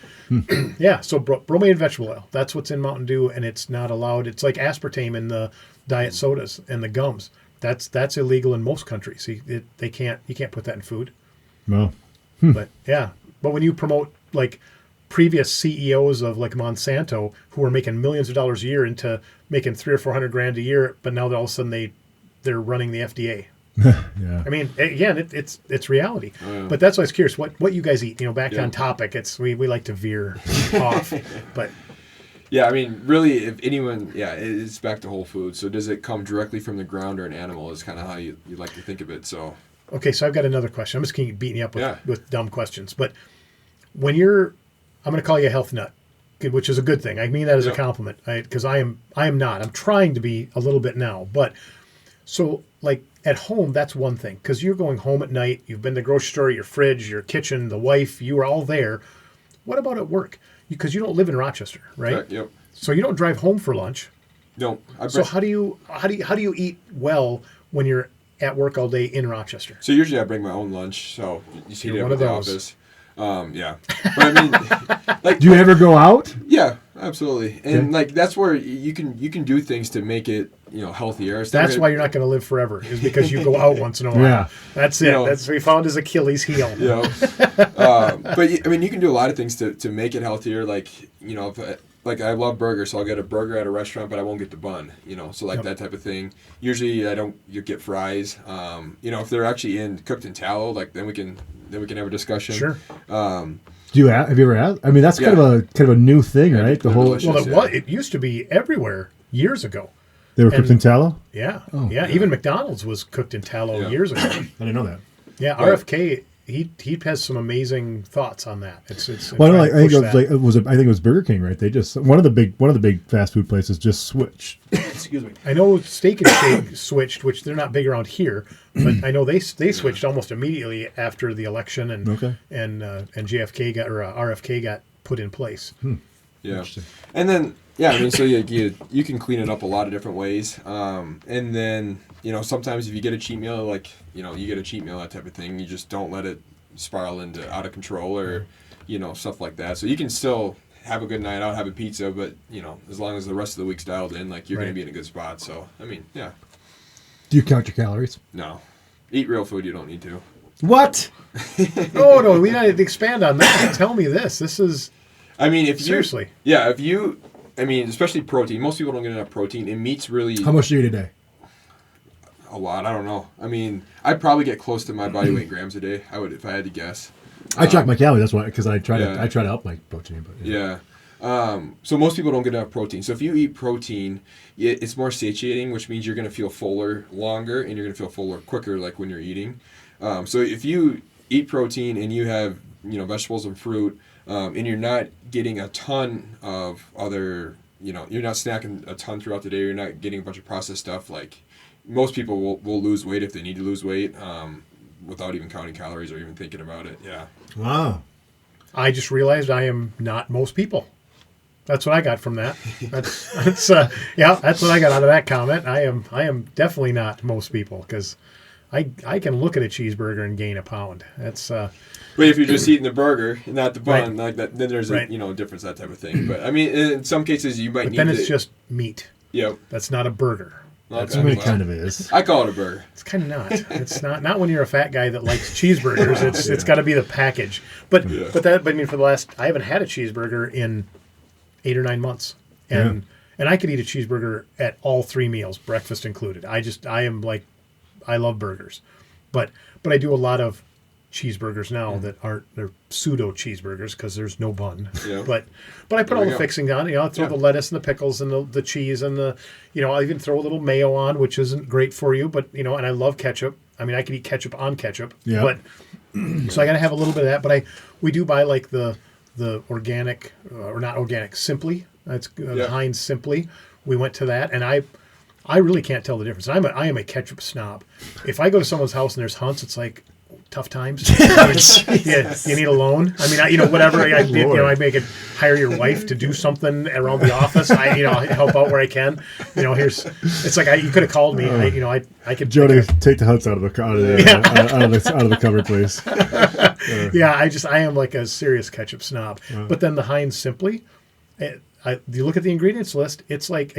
Yeah. So bromated vegetable oil. That's what's in Mountain Dew, and it's not allowed. It's like aspartame in the diet sodas and the gums. That's illegal in most countries. You can't put that in food. No. But yeah. But when you promote like previous CEOs of like Monsanto who were making millions of dollars a year into making $300,000 or $400,000 a year, but now all of a sudden they're running the FDA. Yeah. I mean, again, it's reality. But that's why I was curious what you guys eat. Back on topic. We like to veer off, but. Yeah, I mean, really, if anyone, it's back to whole food. So does it come directly from the ground or an animal is kind of how you like to think of it. So. Okay, so I've got another question. I'm just going to keep beating you up with dumb questions. But when I'm going to call you a health nut, which is a good thing. I mean that as a compliment, because I am not. I'm trying to be a little bit now. But so like at home, that's one thing. Because you're going home at night. You've been to the grocery store, your fridge, your kitchen, the wife. You were all there. What about at work? Because you don't live in Rochester, right? Correct, yep. So you don't drive home for lunch. No. So how do you eat well when you're at work all day in Rochester? So usually I bring my own lunch. So you see it at the office. Yeah. But I mean, like, do you ever go out? Yeah, absolutely. And like that's where you can do things to make it healthier. That's why you're not going to live forever, is because you go out once in a while. Yeah, that's it. That's we found his Achilles heel. But I mean, you can do a lot of things to make it healthier. Like like I love burgers, so I'll get a burger at a restaurant, but I won't get the bun. So like that type of thing. Usually you get fries. If they're actually cooked in tallow, like then we can have a discussion. Sure. Have you ever had? I mean, that's kind of a new thing, right? The whole. Well, it used to be everywhere years ago. They were cooked in tallow? Yeah. Oh, yeah. Even McDonald's was cooked in tallow years ago. I didn't know that. Yeah. RFK, he has some amazing thoughts on that. I think it was Burger King, right? They just one of the big fast food places just switched. Excuse me. I know Steak and Shake switched, which they're not big around here, but I know they switched almost immediately after the election and JFK RFK got put in place. Yeah. And then I mean, so you can clean it up a lot of different ways. And then, sometimes if you get a cheat meal, like, you get a cheat meal, that type of thing, you just don't let it spiral into out of control or, stuff like that. So you can still have a good night out, have a pizza, but, as long as the rest of the week's dialed in, like, you're going to be in a good spot. So, I mean, yeah. Do you count your calories? No. Eat real food, you don't need to. What? No, we need to expand on that. Tell me this. This is... I mean, seriously. Especially protein. Most people don't get enough protein. And meat's really... How much do you eat a day? A lot. I don't know. I mean, I'd probably get close to my body weight grams a day. I would, if I had to guess. I track my calories. That's why, because I try to up my protein. But so most people don't get enough protein. So if you eat protein, it's more satiating, which means you're going to feel fuller longer, and you're going to feel fuller quicker, like when you're eating. So if you eat protein and you have vegetables and fruit, and you're not getting a ton of other, you're not snacking a ton throughout the day. You're not getting a bunch of processed stuff. Like most people will lose weight if they need to lose weight without even counting calories or even thinking about it. Yeah. Wow. I just realized I am not most people. That's what I got from that. That's what I got out of that comment. I am definitely not most people because I can look at a cheeseburger and gain a pound. That's but if you're just eating the burger, not the bun, right. like that, then there's right. a difference, that type of thing. But I mean, in some cases, you might need. Then it's just meat. Yep. That's not a burger. That's what it kind of is. I call it a burger. It's kind of not. It's not when you're a fat guy that likes cheeseburgers. It's got to be the package. But I mean, for the last, I haven't had a cheeseburger in 8 or 9 months, and I could eat a cheeseburger at all 3 meals, breakfast included. I love burgers, but I do a lot of cheeseburgers now that they're pseudo cheeseburgers because there's no bun. Yeah. But I put all the fixings on. I throw the lettuce and the pickles and the cheese and I'll even throw a little mayo on, which isn't great for you, but and I love ketchup. I mean, I could eat ketchup on ketchup. Yeah. But so I got to have a little bit of that. But we do buy like the organic or not organic, Simply. That's Heinz Simply. We went to that, and I really can't tell the difference. I am a ketchup snob. If I go to someone's house and there's Hunt's, it's like tough times. You need a loan. I mean, whatever. I make it hire your wife to do something around the office. I help out where I can. It's like you could have called me. I could. Jody, take the Hunt's out of the cupboard, please. I am like a serious ketchup snob. But then the Heinz Simply. You look at the ingredients list. It's like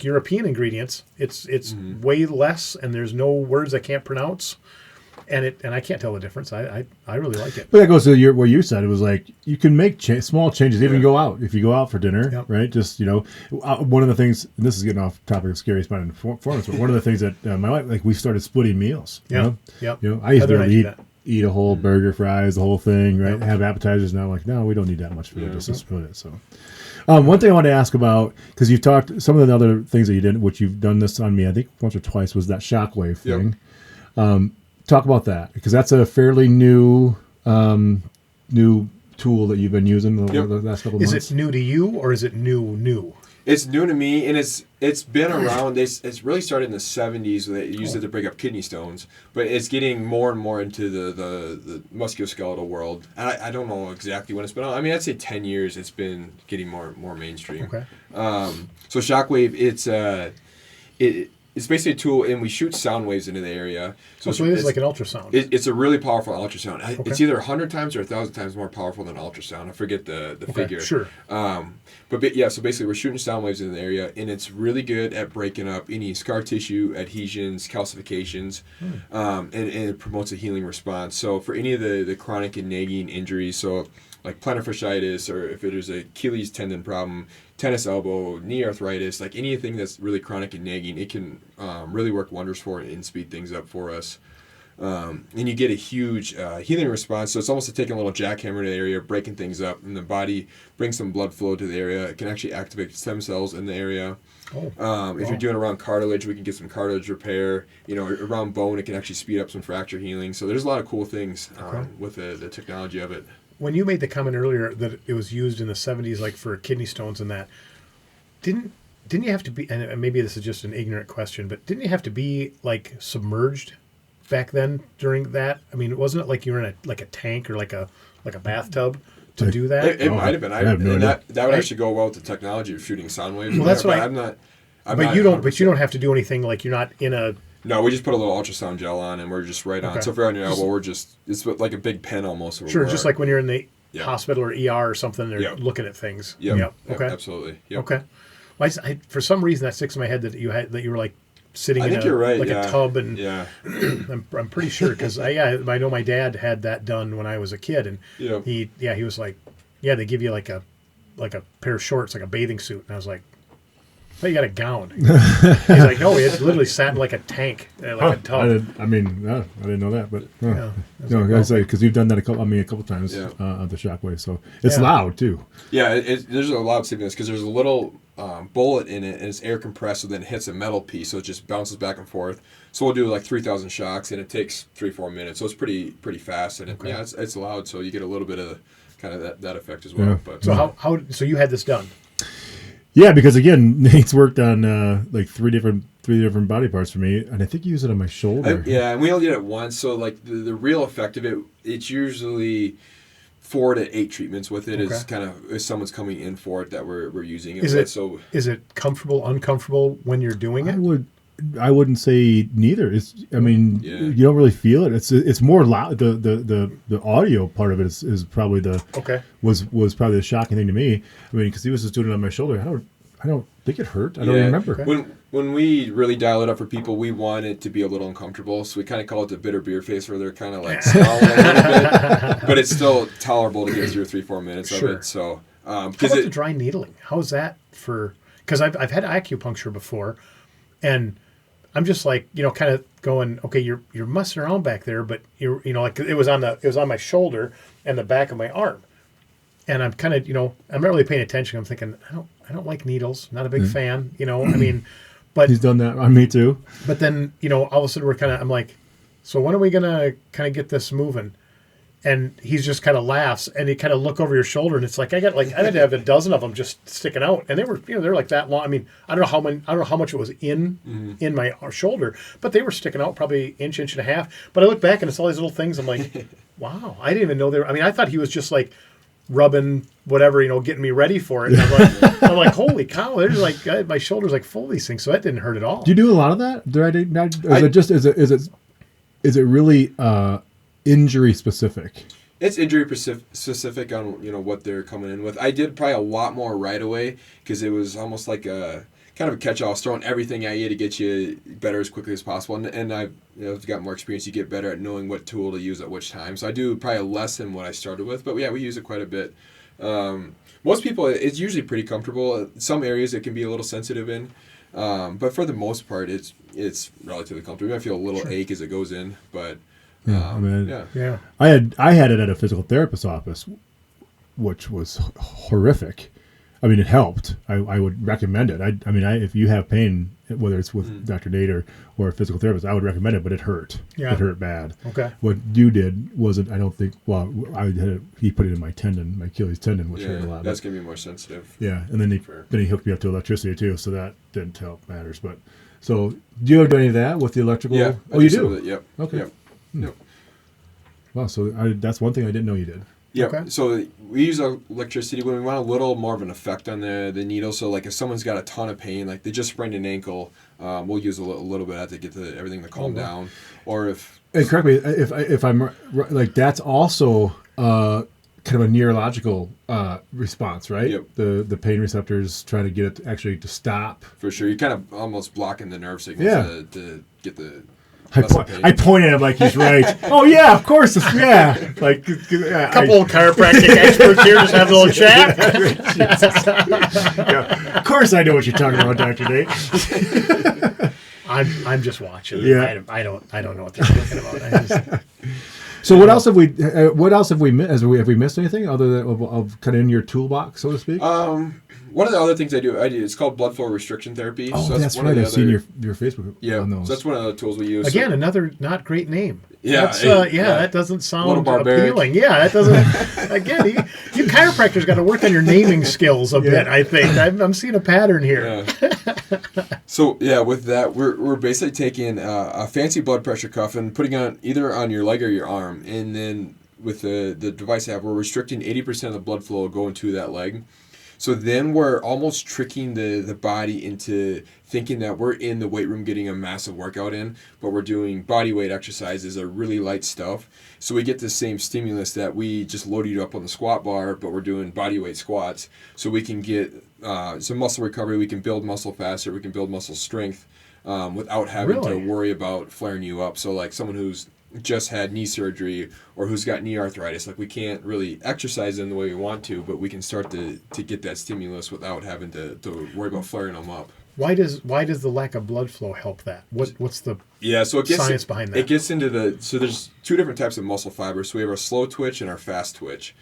European ingredients. It's way less, and there's no words I can't pronounce, and I can't tell the difference. I really like it. But that goes to what you said. It was like you can make small changes. Even go out if you go out for dinner, right? Just one of the things. And this is getting off topic of Skare Spine and Performance, but one of the things that my wife we started splitting meals. I used to eat a whole burger, fries, the whole thing, right? Have appetizers. Now I'm like, no, we don't need that much food. Just split it. So. One thing I wanted to ask about, because you've talked, some of the other things that you did, which you've done this on me, I think once or twice, was that shockwave thing. Talk about that, because that's a fairly new tool that you've been using the last couple of months. Is it new to you, or is it new? It's new to me, and it's been around. It's really started in the 70s. They used it to break up kidney stones, but it's getting more and more into the musculoskeletal world. And I don't know exactly when it's been on. I mean, I'd say 10 years. It's been getting more mainstream. Okay. So shockwave, it's basically a tool, and we shoot sound waves into the area. So it is like an ultrasound. It's a really powerful ultrasound. Okay. It's either 100 times or 1,000 times more powerful than ultrasound. I forget the figure. Sure. So basically we're shooting sound waves in the area, and it's really good at breaking up any scar tissue, adhesions, calcifications, and it promotes a healing response. So for any of the chronic and nagging injuries, so like plantar fasciitis, or if there's a Achilles tendon problem, tennis elbow, knee arthritis, like anything that's really chronic and nagging, it can really work wonders for it and speed things up for us. And you get a huge healing response. So it's almost like taking a little jackhammer to the area, breaking things up, and the body brings some blood flow to the area. It can actually activate stem cells in the area. If you're doing around cartilage, we can get some cartilage repair. Around bone, it can actually speed up some fracture healing. So there's a lot of cool things with the technology of it. When you made the comment earlier that it was used in the 70s, like for kidney stones and that, didn't you have to be? And maybe this is just an ignorant question, but didn't you have to be like submerged back then during that? I mean, wasn't it like you were in a tank or like a bathtub to do that? It might have been. I have no idea. That would actually go well with the technology of shooting sound waves. Well, that's what I'm not. But you don't have to do anything. Like you're not in a. No, we just put a little ultrasound gel on, and we're just right on. Okay. So if you're on your elbow, it's like a big pen almost. Sure, just like when you're in the hospital or ER or something, they're looking at things. Yep. Okay. Absolutely. Yep. Okay. Well, for some reason that sticks in my head that you were like sitting in a tub, and I'm pretty sure because I know my dad had that done when I was a kid, and he was like, they give you like a pair of shorts, like a bathing suit, and I was like, you got a gown. He's like, no, he literally sat in like a tank, like a tub. I didn't know that, but I say because you've done that a couple times on the shockwave, so it's loud too. Yeah, there's a loud stimulus because there's a little bullet in it, and it's air compressed, so then it hits a metal piece, so it just bounces back and forth. So we'll do like 3,000 shocks, and it takes 3-4 minutes, so it's pretty fast, and it's loud, so you get a little bit of kind of that effect as well. Yeah. But So so you had this done? Yeah, because again, Nate's worked on like three different body parts for me, and I think you use it on my shoulder. And we only did it once, so like the real effect of it, it's usually 4 to 8 treatments with it. Is kind of if someone's coming in for it that we're using it. Is it comfortable, uncomfortable when you're doing it? I wouldn't say neither. You don't really feel it. It's more loud. The audio part of it is probably was probably the shocking thing to me. I mean, because he was just doing it on my shoulder. I don't think it hurt. I don't remember. Okay. When we really dial it up for people, we want it to be a little uncomfortable. So we kind of call it the bitter beer face, where they're kind of like snarling a little bit, but it's still tolerable to get through 3-4 minutes of it. So how about the dry needling? How's that for? Because I've had acupuncture before, and I'm just like, kind of going, okay, you're messing around back there, but like it was on my shoulder and the back of my arm, and I'm kind of, I'm not really paying attention. I'm thinking, I don't like needles. Not a big fan, I mean, but he's done that on me too. But then, all of a sudden I'm like, so when are we gonna kind of get this moving? And he's just kind of laughs, and he kind of look over your shoulder, and it's like I had to have a dozen of them just sticking out, and they were, they're like that long. I mean, I don't know how much it was in my shoulder, but they were sticking out probably inch and a half. But I look back, and it's all these little things. I'm like, wow, I didn't even know they were. I mean, I thought he was just like rubbing whatever, getting me ready for it. And I'm like, holy cow! There's like my shoulder's like full of these things, so that didn't hurt at all. Do you do a lot of that? Is it really injury specific? It's injury specific on what they're coming in with. I did probably a lot more right away because it was almost like a kind of a catch-all. I was throwing everything at you to get you better as quickly as possible. And I've got more experience. You get better at knowing what tool to use at which time. So I do probably less than what I started with. But yeah, we use it quite a bit. Most people, it's usually pretty comfortable. Some areas it can be a little sensitive in. But for the most part, it's relatively comfortable. You might feel a little ache as it goes in, but yeah. I had it at a physical therapist's office, which was horrific. I mean, it helped. I would recommend it. If you have pain, whether it's with Dr. Nate or a physical therapist, I would recommend it. But it hurt. Yeah. It hurt bad. Okay. What you did wasn't. I don't think. Well, he put it in my tendon, my Achilles tendon, which hurt a lot. That's gonna be more sensitive. Yeah, and then he hooked me up to electricity too, so that didn't help matters. But so, do you ever do any of that with the electrical? Yeah. You do. Yep. Okay. Yep. Yep. Wow. So that's one thing I didn't know you did. Yeah. Okay. So we use electricity when we want a little more of an effect on the needle. So like if someone's got a ton of pain, like they just sprained an ankle, we'll use a little bit of that to get everything to calm down. Or if and correct me if I'm like that's also kind of a neurological response, right? Yep. The pain receptors trying to get it actually to stop. For sure, you're kind of almost blocking the nerve signals to get the. I point at him like he's right. Oh yeah, of course. Like a couple of chiropractic experts here just have a little chat. Yeah. Of course, I know what you're talking about, Dr. Nate. I'm just watching. Yeah. I don't know what they're talking about. So what else have we? Have we missed anything other than of kind of in your toolbox, so to speak? One of the other things I do, it's called blood flow restriction therapy. Oh, so that's right. I've seen your Facebook. Yeah, on those. So that's one of the tools we use. Again, another not great name. Yeah, that doesn't sound appealing. Yeah, that doesn't. Again, you chiropractors got to work on your naming skills a bit. I think I'm seeing a pattern here. Yeah. So with that, we're basically taking a fancy blood pressure cuff and putting it either on your leg or your arm, and then with the device I have, we're restricting 80% of the blood flow going to that leg. So then we're almost tricking the body into thinking that we're in the weight room getting a massive workout in, but we're doing body weight exercises or really light stuff. So we get the same stimulus that we just loaded you up on the squat bar, but we're doing body weight squats. So we can get some muscle recovery, we can build muscle faster, we can build muscle strength without having to worry about flaring you up. So like someone who's just had knee surgery or who's got knee arthritis, like we can't really exercise in the way we want to, but we can start to get that stimulus without having to worry about flaring them up. Why does the lack of blood flow help that? What's the science behind that? It gets into so there's two different types of muscle fibers. So we have our slow twitch and our fast twitch.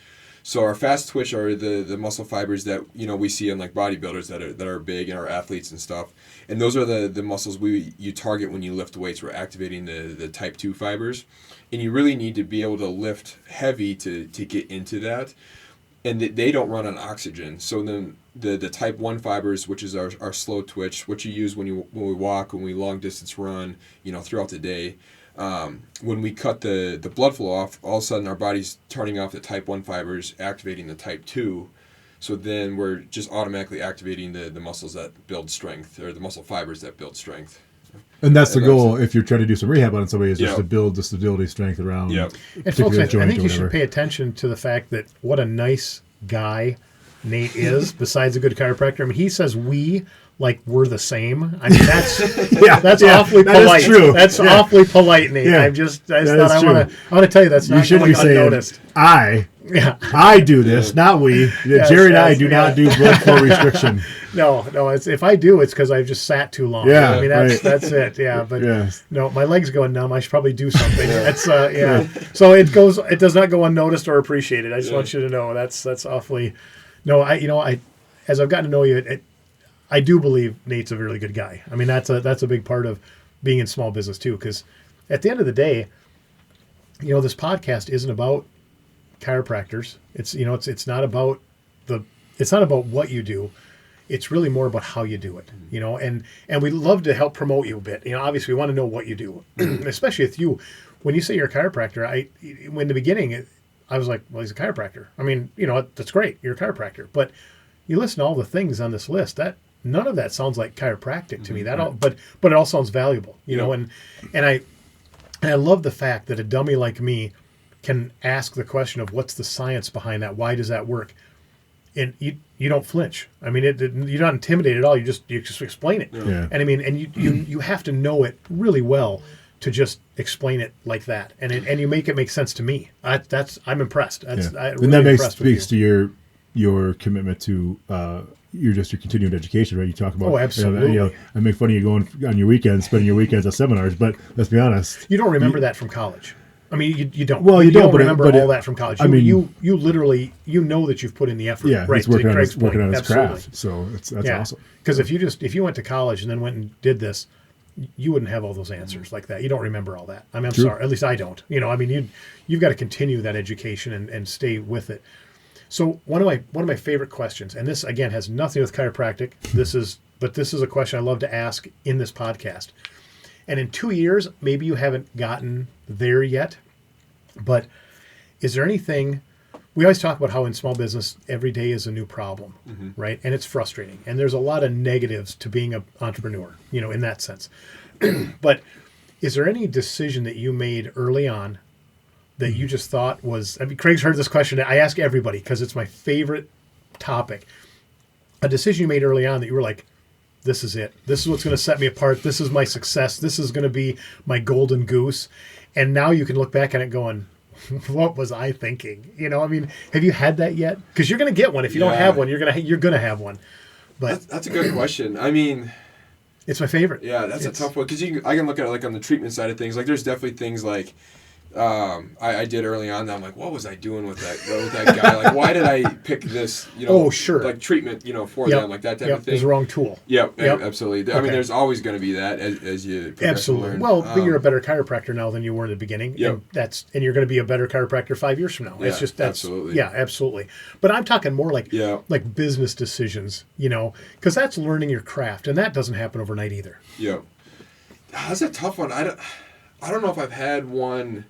So our fast twitch are the muscle fibers that we see in like bodybuilders that are big and are athletes and stuff, and those are the muscles you target when you lift weights. We're activating the type 2 fibers, and you really need to be able to lift heavy to get into that, and they don't run on oxygen. So then the type 1 fibers, which is our slow twitch, which you use when we walk, when we long distance run, throughout the day. When we cut the blood flow off, all of a sudden our body's turning off the type 1 fibers, activating the type 2. So then we're just automatically activating the muscles that build strength, or the muscle fibers that build strength. And that's the goal if you're trying to do some rehab on somebody, is just to build the stability, strength around. And folks, I think you should pay attention to the fact that what a nice guy Nate is, besides a good chiropractor. I mean, he says we like we're the same. I mean, that's awfully polite. True. That's awfully polite, Nate. I just thought I want to tell you that's not going unnoticed. I do this, not we. Jerry and I do not do blood flow restriction. No. If I do, it's because I've just sat too long. Yeah, I mean that's it. Yeah, but no, my leg's going numb. I should probably do something. That's So it does not go unnoticed or appreciated. I just want you to know that's awfully. No, I as I've gotten to know you, I do believe Nate's a really good guy. I mean, that's a big part of being in small business too, because at the end of the day, this podcast isn't about chiropractors. It's not about what you do. It's really more about how you do it, and we love to help promote you a bit. Obviously we want to know what you do, especially with you. When you say you're a chiropractor, in the beginning, I was like, well, he's a chiropractor. I mean, that's great. You're a chiropractor, but you listen to all the things on this list, that none of that sounds like chiropractic to me. But it all sounds valuable, and I love the fact that a dummy like me can ask the question of what's the science behind that? Why does that work? And you don't flinch. I mean, you're not intimidated at all. You just explain it. Yeah. And I mean, and you have to know it really well to just explain it like that, and you make it make sense to me. I'm impressed. And that speaks to your commitment to your continuing education, right? You talk about absolutely. I make fun of you going on your weekends, spending your weekends at seminars, but let's be honest, you don't remember that from college. I mean, you don't. Well, you don't remember all that from college. You literally know that you've put in the effort. Yeah, right. He's working on his craft. So that's awesome. Because if you went to college and then went and did this, you wouldn't have all those answers like that. You don't remember all that. I mean, I'm sorry. At least I don't. I mean, you've got to continue that education and stay with it. So one of my favorite questions, and this again has nothing with chiropractic. This is a question I love to ask in this podcast. And in 2 years, maybe you haven't gotten there yet, but is there anything? We always talk about how in small business every day is a new problem, right? And it's frustrating, and there's a lot of negatives to being an entrepreneur, in that sense. But is there any decision that you made early on that you just thought was? I mean, Craig's heard this question. I ask everybody because it's my favorite topic. A decision you made early on that you were like, this is it. This is what's going to set me apart. This is my success. This is going to be my golden goose. And now you can look back at it going, what was I thinking? I mean, have you had that yet? Because you're going to get one. If you don't have one, you're gonna have one. But that's a good question. I mean, it's my favorite. Yeah, that's a tough one because I can look at it like on the treatment side of things. Like, there's definitely things like I did early on that I'm like, what was I doing with that guy? Like, why did I pick this? Like treatment, for them, like that type of thing. It was the wrong tool. Yep. Absolutely. Okay. I mean, there's always going to be that as you progress. Absolutely. And learn. Well, but you're a better chiropractor now than you were in the beginning. Yep. And you're going to be a better chiropractor 5 years from now. Yeah, it's just absolutely. Yeah, absolutely. But I'm talking more like business decisions, because that's learning your craft, and that doesn't happen overnight either. Yep. That's a tough one. I don't know if I've had one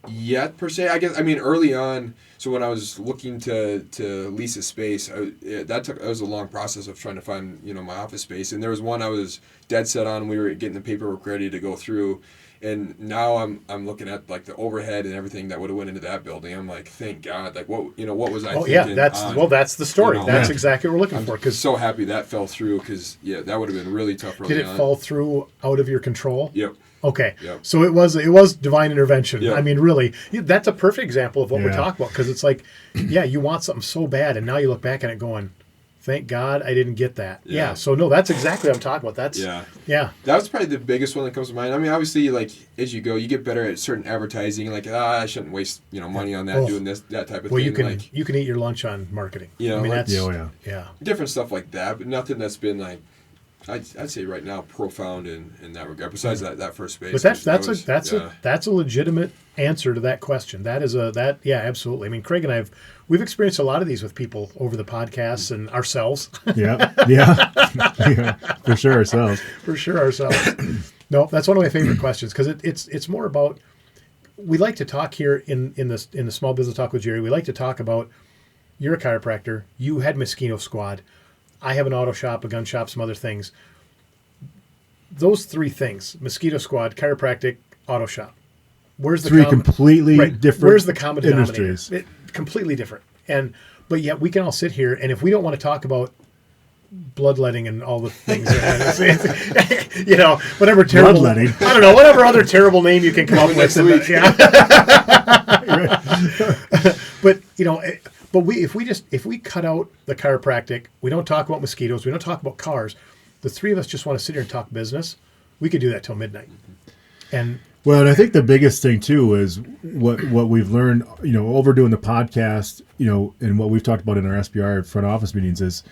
yet per se. I mean early on, so when I was looking to lease a space, that was a long process of trying to find my office space, and there was one I was dead set on. We were getting the paperwork ready to go through, and now I'm looking at like the overhead and everything that would have went into that building. I'm like, thank God, like what was I thinking? Yeah, that's the story. That's exactly what we're looking for. Because so happy that fell through, because that would have been really tough early on. Did it fall through out of your control? Yep. Okay, yep. So it was divine intervention. Yep. I mean, really, that's a perfect example of what we're talking about, because it's like, you want something so bad, and now you look back at it going, Thank God I didn't get that. Yeah. So no, that's exactly what I'm talking about. That's yeah. That was probably the biggest one that comes to mind. I mean, obviously, like as you go, you get better at certain advertising. Like, I shouldn't waste money on that, doing that type of thing. Well, you can eat your lunch on marketing. You know, I mean, like, that's different stuff like that, but nothing that's been like I'd say right now profound in that regard. Besides that first space, but that's a legitimate answer to that question. Absolutely. I mean, Craig and we've experienced a lot of these with people over the podcasts and ourselves. Yeah, for sure ourselves. No, that's one of my favorite questions because it's more about. We like to talk here in the Small Business Talk with Jerry. We like to talk about you're a chiropractor. You had Mosquito Squad. I have an auto shop, a gun shop, some other things. Those three things, Mosquito Squad, chiropractic, auto shop. Where's the completely different Where's the common industries? denominator? Completely different. But yet we can all sit here, and if we don't want to talk about bloodletting and all the things, whatever terrible, bloodletting. I don't know, whatever other terrible name you can come up with. But if we cut out the chiropractic, we don't talk about mosquitoes, we don't talk about cars. The three of us just want to sit here and talk business. We could do that till midnight. And I think the biggest thing too is what we've learned, over doing the podcast, and what we've talked about in our SBR front office meetings is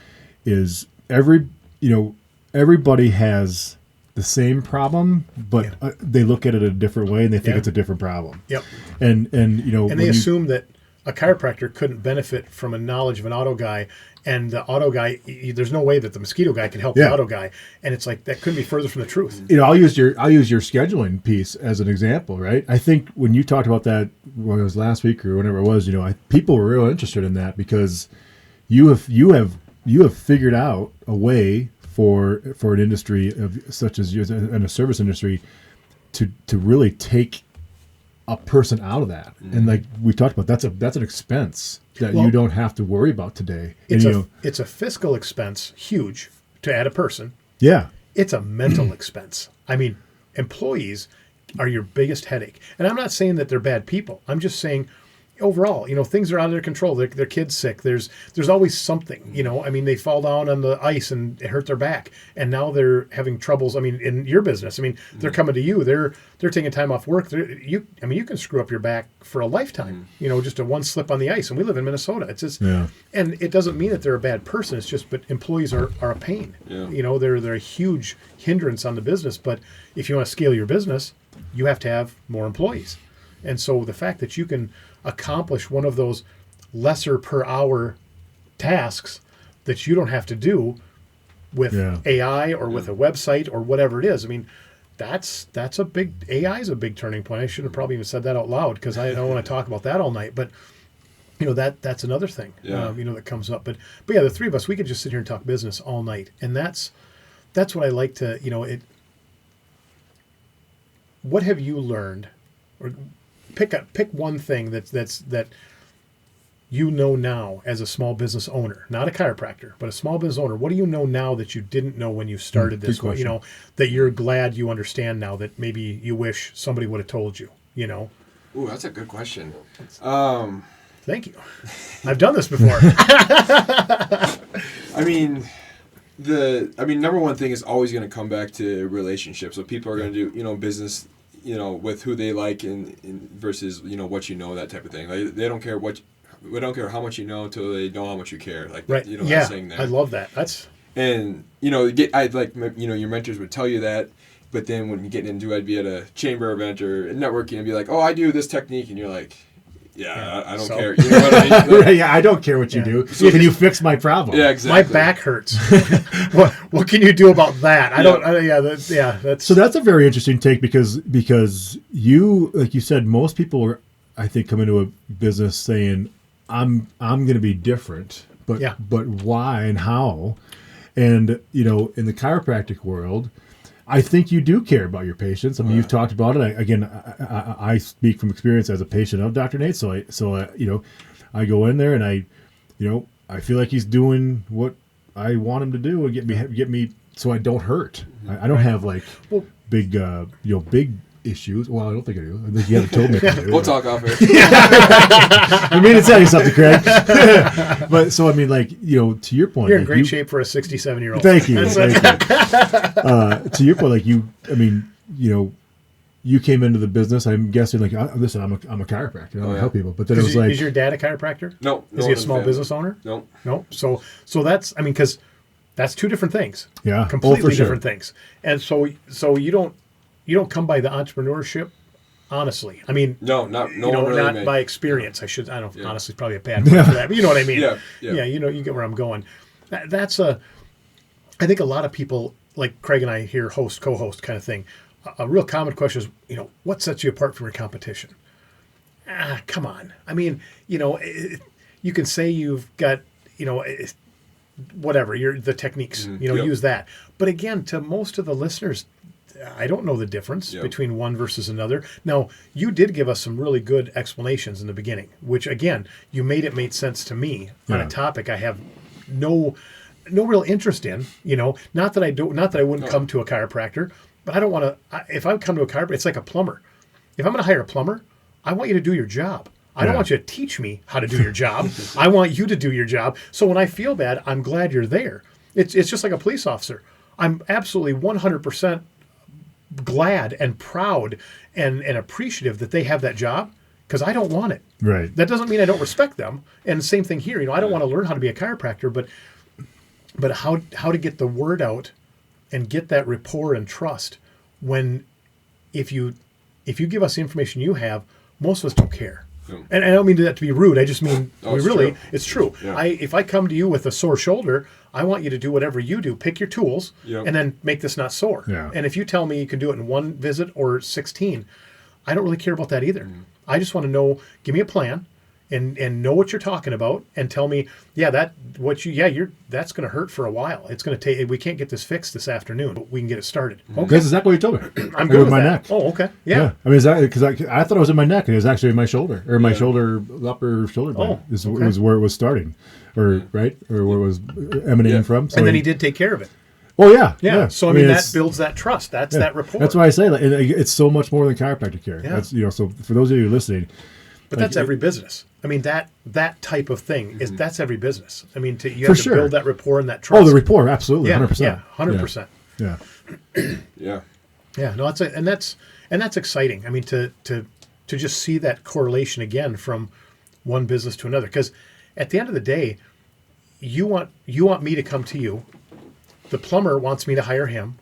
everybody has the same problem, but they look at it a different way and they think it's a different problem. Yep. And they assume that a chiropractor couldn't benefit from a knowledge of an auto guy, and the auto guy, there's no way that the mosquito guy can help the auto guy, and it's like that couldn't be further from the truth. I'll use your scheduling piece as an example, right? I think when you talked about that, when it was last week or whenever it was, people were real interested in that because you have figured out a way for an industry such as yours and a service industry to really take a person out of that. And like we talked about, that's an expense that you don't have to worry about today. It's a fiscal expense, huge, to add a person. Yeah. It's a mental expense. I mean, employees are your biggest headache. And I'm not saying that they're bad people. I'm just saying overall, things are out of their control. Their kid's sick. There's always something, I mean, they fall down on the ice and it hurt their back, and now they're having troubles. I mean, in your business, they're coming to you. They're taking time off work. You can screw up your back for a lifetime. Just a one slip on the ice. And we live in Minnesota. It's just, and it doesn't mean that they're a bad person. It's just, but employees are a pain. Yeah. They're a huge hindrance on the business. But if you want to scale your business, you have to have more employees. And so the fact that you can accomplish one of those lesser per hour tasks that you don't have to do with AI or with a website or whatever it is. I mean, that's a big, AI is a big turning point. I should have probably even said that out loud because I don't want to talk about that all night, but that's another thing, that comes up. But yeah, the three of us, we could just sit here and talk business all night. And that's what I like to, what have you learned, or pick one thing that now as a small business owner, not a chiropractor, but a small business owner. What do you know now that you didn't know when you started this? That you're glad you understand now that maybe you wish somebody would have told you. Ooh, that's a good question. Thank you. I've done this before. Number one thing is always going to come back to relationships. So people are going to do business with who they like and versus what that type of thing. Like, they don't care we don't care how much you know until they know how much you care. Like, right. That saying there. I love that. Your mentors would tell you that, but then when you get into it, I'd be at a chamber event or networking and be like, oh, I do this technique, and you're like, I don't care. You know what I mean? Like, I don't care what you do. So can you fix my problem? Yeah, exactly. My back hurts. What can you do about that? That's so that's a very interesting take because you, like you said, most people are, I think, come into a business saying, I'm going to be different, but why and how? And in the chiropractic world, I think you do care about your patients. I mean, you've talked about it. I speak from experience as a patient of Dr. Nate. So I go in there and I feel like he's doing what I want him to do and get me so I don't hurt. I don't have big issues. Well, I don't think I do. You haven't told me. We'll talk off air. I mean, it's telling something, Craig. But so I mean, like, you know, to your point, You're in like, great shape for a 67-year-old. Thank you. Thank you. To your point, like I mean, you know, you came into the business. I'm guessing, like, listen, I'm a chiropractor. I help people, but then it was like, is your dad a chiropractor? No. Is he a small business owner? No. So that's, I mean, because that's two different things. Yeah. Completely for sure. different things. And so you don't come by the entrepreneurship. Honestly, I mean, not not by experience. Honestly, probably a bad word for that, but you know what I mean. Yeah. You know, you get where I'm going. I think a lot of people, like Craig and I here, host, co-host kind of thing. A real common question is, you know, what sets you apart from your competition? Come on. I mean, you know, you can say you've got, you know, whatever, the techniques, you know, use that. But again, to most of the listeners, I don't know the difference between one versus another. Now, you did give us some really good explanations in the beginning, which again, you made sense to me on a topic I have no real interest in. You know, not that I wouldn't come to a chiropractor, but I don't want to. If I come to a chiropractor, it's like a plumber. If I'm going to hire a plumber, I want you to do your job. I don't want you to teach me how to do your job. I want you to do your job. So when I feel bad, I'm glad you're there. It's just like a police officer. I'm absolutely 100% glad and proud and appreciative that they have that job, because I don't want it. Right. That doesn't mean I don't respect them. And same thing here. You know, I don't want to learn how to be a chiropractor, but how to get the word out and get that rapport and trust when if you give us the information you have, most of us don't care. And I don't mean that to be rude. I just mean it's true. Yeah. If I come to you with a sore shoulder, I want you to do whatever you do. Pick your tools and then make this not sore. Yeah. And if you tell me you can do it in one visit or 16, I don't really care about that either. I just want to know, give me a plan and know what you're talking about and tell me, that's going to hurt for a while. It's going to take, we can't get this fixed this afternoon, but we can get it started. Okay. That's exactly what you told me. I'm good with my that. neck. Oh, okay. Yeah. I mean, is that because I thought it was in my neck and it was actually in my shoulder or my shoulder, upper shoulder blade was where it was starting or where it was emanating from. So and then he did take care of it. Oh yeah. So I mean that builds that trust. That's that rapport. That's why I say it's so much more than chiropractic care. Yeah. That's, you know, so for those of you listening, but that's every business. I mean that type of thing that's every business. I mean, you have to build that rapport and that trust. Oh, the rapport, absolutely, 100%. Yeah, 100%. Yeah. Yeah. No, that's exciting. I mean, to just see that correlation again from one business to another, because at the end of the day, you want me to come to you. The plumber wants me to hire him.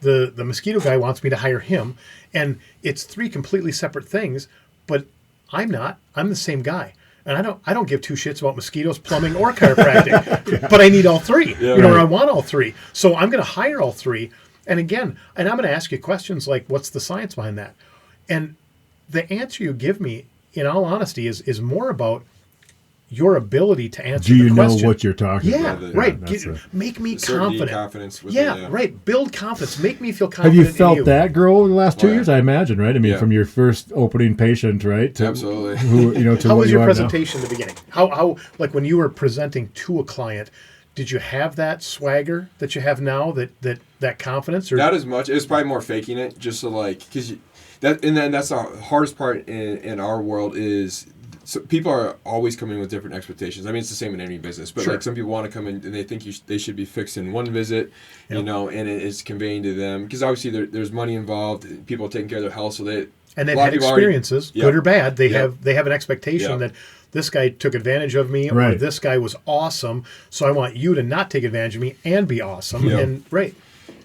The mosquito guy wants me to hire him, and it's three completely separate things. But I'm not. I'm the same guy, and I don't give two shits about mosquitoes, plumbing, or chiropractic. But I need all three. Or I want all three. So I'm going to hire all three. And again, I'm going to ask you questions like, what's the science behind that? And the answer you give me, in all honesty, is more about your ability to answer the question. Do you know what you're talking about? Yeah, right. Make me confident. Confidence with right. Build confidence. Make me feel confident. Have you felt that grow in the last 2 years? I imagine, right? I mean, Yeah. from your first opening patient, right? To Absolutely. Who, you know, to How what was you your are presentation in the beginning? How like when you were presenting to a client, did you have that swagger that you have now? That confidence? Or Not as much. It was probably more faking it, just so because that's the hardest part in our world is. So people are always coming with different expectations. I mean, it's the same in any business, but like some people want to come in and they think they should be fixed in one visit, you know, and it's conveying to them because obviously there's money involved. People are taking care of their health, so they've had experiences, good or bad. They have an expectation that this guy took advantage of me, or this guy was awesome. So I want you to not take advantage of me and be awesome. And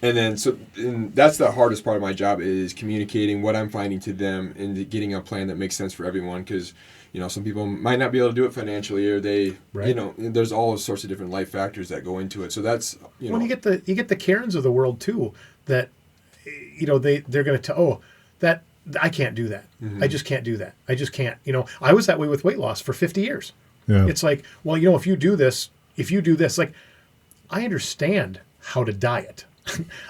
And then, and that's the hardest part of my job is communicating what I'm finding to them and getting a plan that makes sense for everyone. Because, you know, some people might not be able to do it financially, or they, you know, there's all sorts of different life factors that go into it. So that's, you know. Well, you get the Karens of the world too that, you know, they're going to tell, that I can't do that. I just can't do that. I just can't. You know, I was that way with weight loss for 50 years. Yeah. It's like, well, you know, if you do this, like, I understand how to diet.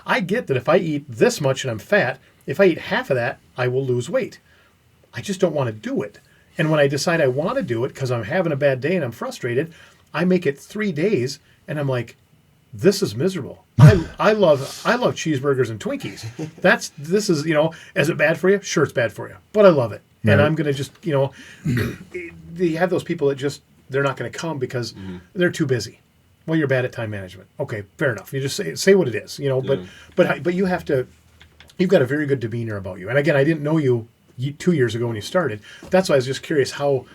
I get that if I eat this much and I'm fat, if I eat half of that, I will lose weight. I just don't want to do it. And when I decide I want to do it because I'm having a bad day and I'm frustrated, I make it 3 days and I'm like, this is miserable. I love cheeseburgers and Twinkies. This is, is it bad for you? Sure, it's bad for you, but I love it. Right. And I'm going to just, you have those people that they're not going to come because they're too busy. Well, you're bad at time management. Okay, fair enough. You just say what it is, but you have to, you've got a very good demeanor about you. And again, I didn't know you 2 years ago when you started. That's why I was just curious, how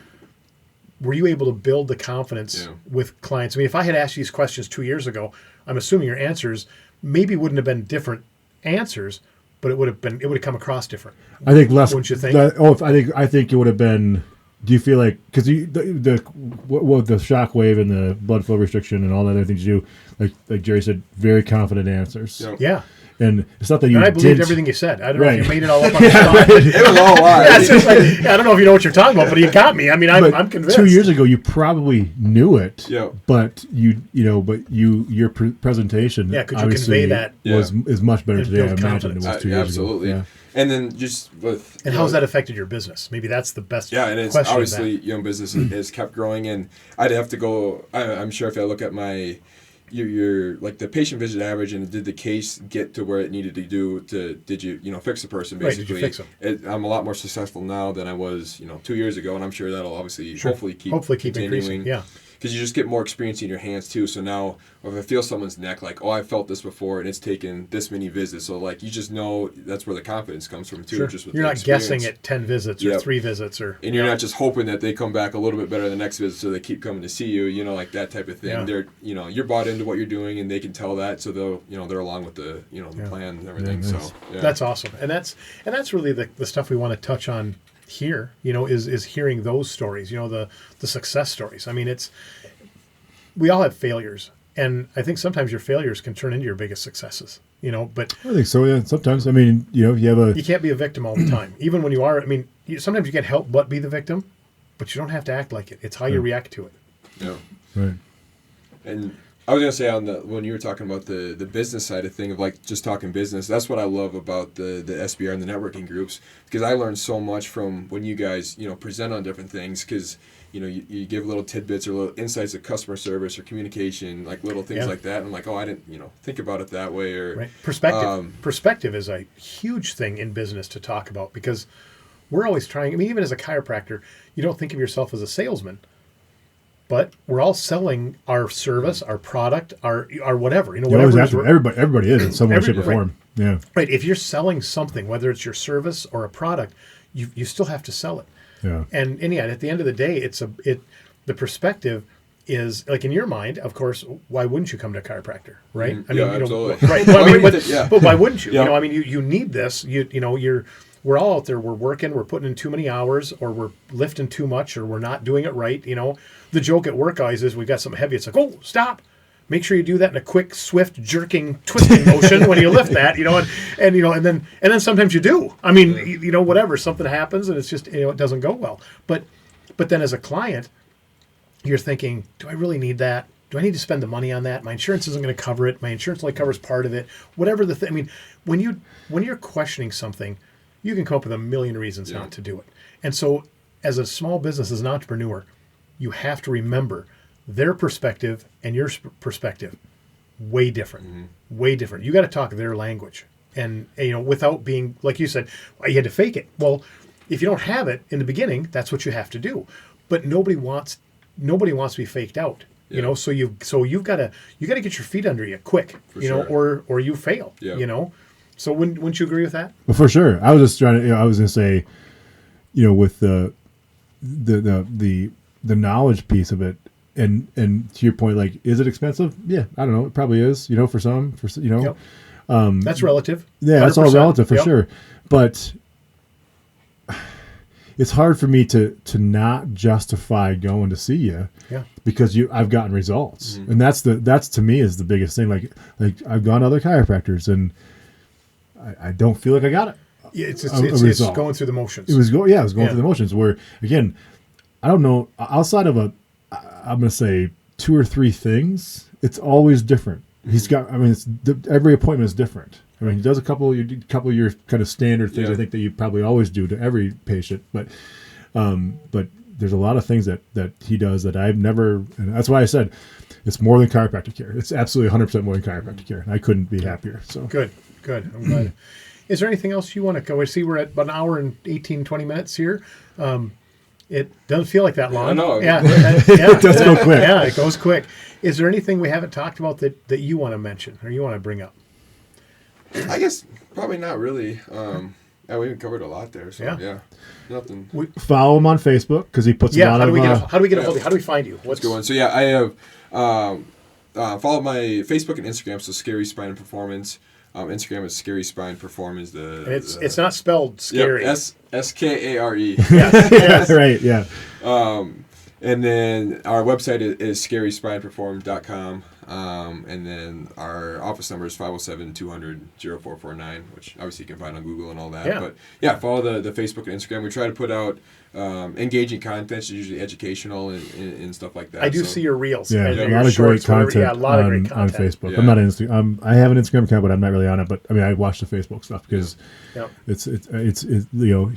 were you able to build the confidence with clients? I mean, if I had asked you these questions 2 years ago, I'm assuming your answers maybe wouldn't have been different answers, but it would have come across different. I think less. Wouldn't you think? I think it would have been. Do you feel like, because the shock wave and the blood flow restriction and all the other things you do, like Jerry said, very confident answers. Yeah. And it's not that you. And I believed everything you said. I don't know if you made it all up on the spot. It was all lies. I don't know if you know what you're talking about, but you got me. I mean, I'm convinced. 2 years ago, you probably knew it. Yeah. But your presentation. Yeah. Could you convey that? Is much better today. I imagine confidence. it was 2 years absolutely. ago. Yeah. And then just with. And how's that affected your business? Maybe that's the best. Yeah, and it's question obviously business has kept growing, and I'd have to go. I'm sure if I look at my. Your like the patient visit average, and did the case get to where it needed to do to did you fix the person basically? Right, did you fix them? I'm a lot more successful now than I was 2 years ago, and I'm sure that'll obviously hopefully keep increasing. Yeah, because you just get more experience in your hands too. So now if I feel someone's neck, like I felt this before, and it's taken this many visits, so like you just know that's where the confidence comes from too. Sure. Just with you're not experience. guessing at 10 visits or 3 visits and you're not just hoping that they come back a little bit better the next visit, so they keep coming to see you. Like that type of thing. Yeah. They're you're bought into what you're doing, and they can tell that, so they'll they're along with the the plan and everything. Yeah, so that's awesome, and that's really the stuff we want to touch on here. Is hearing those stories. The success stories. I mean, we all have failures, and I think sometimes your failures can turn into your biggest successes. But I think so. Yeah, sometimes. I mean, you can't be a victim all the time. Even when you are, I mean, sometimes you can't help but be the victim, but you don't have to act like it. It's how you react to it. Yeah. Right. And I was gonna say when you were talking about the business side of thing, of like just talking business, that's what I love about the SBR and the networking groups, because I learned so much from when you guys present on different things, because you give little tidbits or little insights of customer service or communication, like little things like that, and I'm like, I didn't think about it that way. Or perspective is a huge thing in business to talk about, because we're always trying. I mean, even as a chiropractor, you don't think of yourself as a salesman, but we're all selling our service, our product, our whatever. Whatever. Everybody is in some way, shape, or form. Yeah. Right. If you're selling something, whether it's your service or a product, you still have to sell it. Yeah. And at the end of the day, the perspective is, like, in your mind, of course, why wouldn't you come to a chiropractor, right? I mean, absolutely. Right. Well, but why wouldn't you? I mean, you need this. We're all out there. We're working. We're putting in too many hours, or we're lifting too much, or we're not doing it right. The joke at work always is, we got something heavy. It's like, oh, stop. Make sure you do that in a quick, swift, jerking, twisting motion when you lift that, and then sometimes you do. I mean, whatever, something happens and it's just, it doesn't go well. But then as a client, you're thinking, do I really need that? Do I need to spend the money on that? My insurance isn't going to cover it. My insurance only covers part of it. Whatever the thing. I mean, when you're questioning something, you can come up with a million reasons not to do it. And so, as a small business, as an entrepreneur, you have to remember their perspective and your perspective, way different. Way different. You got to talk their language, and without being, like you said, you had to fake it. Well, if you don't have it in the beginning, that's what you have to do. But nobody wants to be faked out. So you've got to get your feet under you quick. Or you fail. Yeah. So wouldn't you agree with that? Well, for sure. I was just trying to. I was going to say, with the knowledge piece of it. And to your point, like, is it expensive? Yeah, I don't know. It probably is. For some, Yep. That's relative. Yeah, that's all relative for sure. But it's hard for me to not justify going to see you. Yeah. Because I've gotten results, and that's to me is the biggest thing. Like I've gone to other chiropractors, and I don't feel like I got it. Yeah, it's going through the motions. It was going through the motions. Where again, I don't know, outside of I'm going to say 2 or 3 things, it's always different. He's got, I mean, every appointment is different. I mean, he does a couple of your kind of standard things. I think that you probably always do to every patient, but there's a lot of things that he does that I've never, and that's why I said it's more than chiropractic care. It's absolutely 100% more than chiropractic care. And I couldn't be happier. So good. I'm glad. Is there anything else you want to go? I see we're at about an hour and 18, 20 minutes here. It doesn't feel like that long. I know. Yeah, it does go quick. Yeah, it goes quick. Is there anything we haven't talked about that you want to mention or you want to bring up? I guess probably not really. Yeah, we covered a lot there. So yeah, nothing. Follow him on Facebook because he puts a lot of. How do we get a hold of you? How do we find you? What's going on? So yeah, I have followed my Facebook and Instagram. So Skare Spine and Performance. Instagram is Skare Spine Performance. It's not spelled scary. Yep, Skare. Yes. Right. Yeah. And then our website is skarespineperform.com. And then our office number is 507-200-0449, which obviously you can find on Google and all that. Yeah. But yeah, follow the Facebook and Instagram. We try to put out engaging content, it's usually educational and stuff like that. I do see your reels. Yeah, and a your lot of great shorts, content. Yeah, a lot of great content on Facebook. Yeah. I'm not on Instagram. I have an Instagram account, but I'm not really on it. But I mean, I watch the Facebook stuff because it's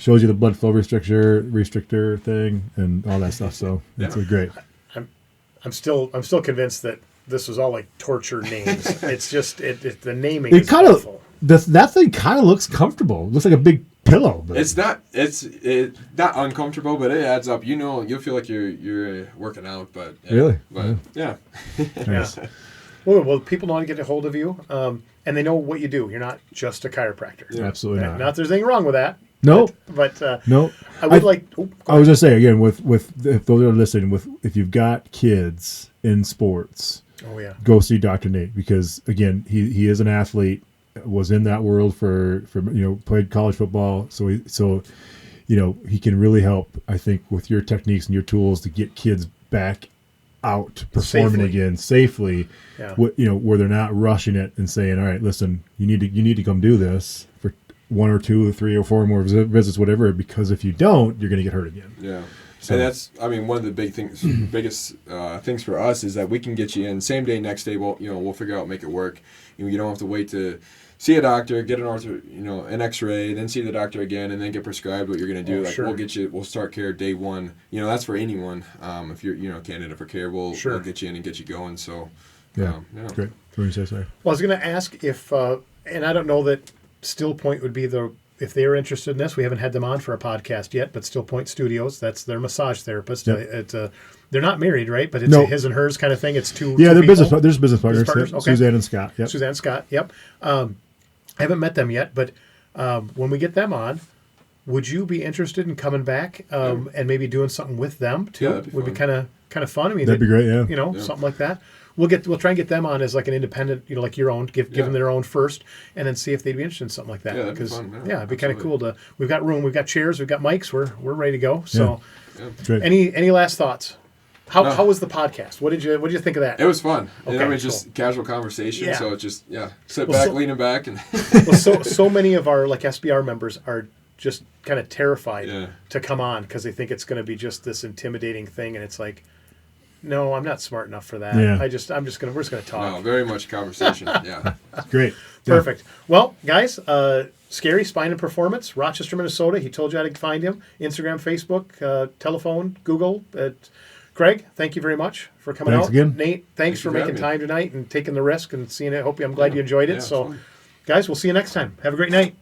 shows you the blood flow restrictor thing and all that stuff. So it's great. I'm still convinced that this was all like torture names. It's just the naming. It kind of that thing kind of looks comfortable. It looks like a big pillow. But. It's not uncomfortable, but it adds up. You'll feel like you're working out, but really, yeah. Nice. Well, people know how to get a hold of you, and they know what you do. You're not just a chiropractor. Yeah. Absolutely not. Not that there's anything wrong with that. No, but no. I would like. I was gonna say again with if those are listening, if you've got kids in sports, go see Dr. Nate because again he is an athlete, was in that world for played college football, so he can really help. I think with your techniques and your tools to get kids back out performing safely. Yeah. Where they're not rushing it and saying, all right, listen, you need to come do this for 1 or 2 or 3 or 4 more visits, whatever, because if you don't, you're going to get hurt again. Yeah. So, and that's, one of the biggest things for us is that we can get you in same day, next day. We'll figure out, make it work. You don't have to wait to see a doctor, get an X-ray, then see the doctor again, and then get prescribed what you're going to do. We'll start care day one. That's for anyone. If you're, a candidate for care, we'll get you in and get you going. So, great. What were you say, sorry? Well, I was going to ask if, and I don't know that Still Point would be if they are interested in this. We haven't had them on for a podcast yet, but Still Point Studios, that's their massage therapist. Yep. They're not married, right? But it's a his and hers kind of thing. It's two. Yeah, they're business partners. Okay. Suzanne and Scott. Yep. Suzanne and Scott. Yep. I haven't met them yet, but when we get them on, would you be interested in coming back and maybe doing something with them too? Yeah, would be kind of fun. I mean, that'd be great. Yeah. Something like that. We'll try and get them on as like an independent, like your own, give them their own first, and then see if they'd be interested in something like that. Yeah, that'd be fun. It'd be kind of cool to. We've got room, we've got chairs, we've got mics. We're ready to go. So, any last thoughts? How was the podcast? What did you think of that? It was fun. Okay, just casual conversation. Yeah. So it's just leaning back and. so many of our like SBR members are just kind of terrified to come on because they think it's going to be just this intimidating thing, and it's like. No, I'm not smart enough for that. Yeah. we're just gonna talk. No, very much conversation. Yeah. Great. Perfect. Yeah. Well, guys, Skare Spine and Performance, Rochester, Minnesota. He told you how to find him. Instagram, Facebook, telephone, Google. Craig, thank you very much for coming out. Again. Nate, thanks for making time tonight and taking the risk and seeing it. I'm glad you enjoyed it. So, guys, we'll see you next time. Have a great night.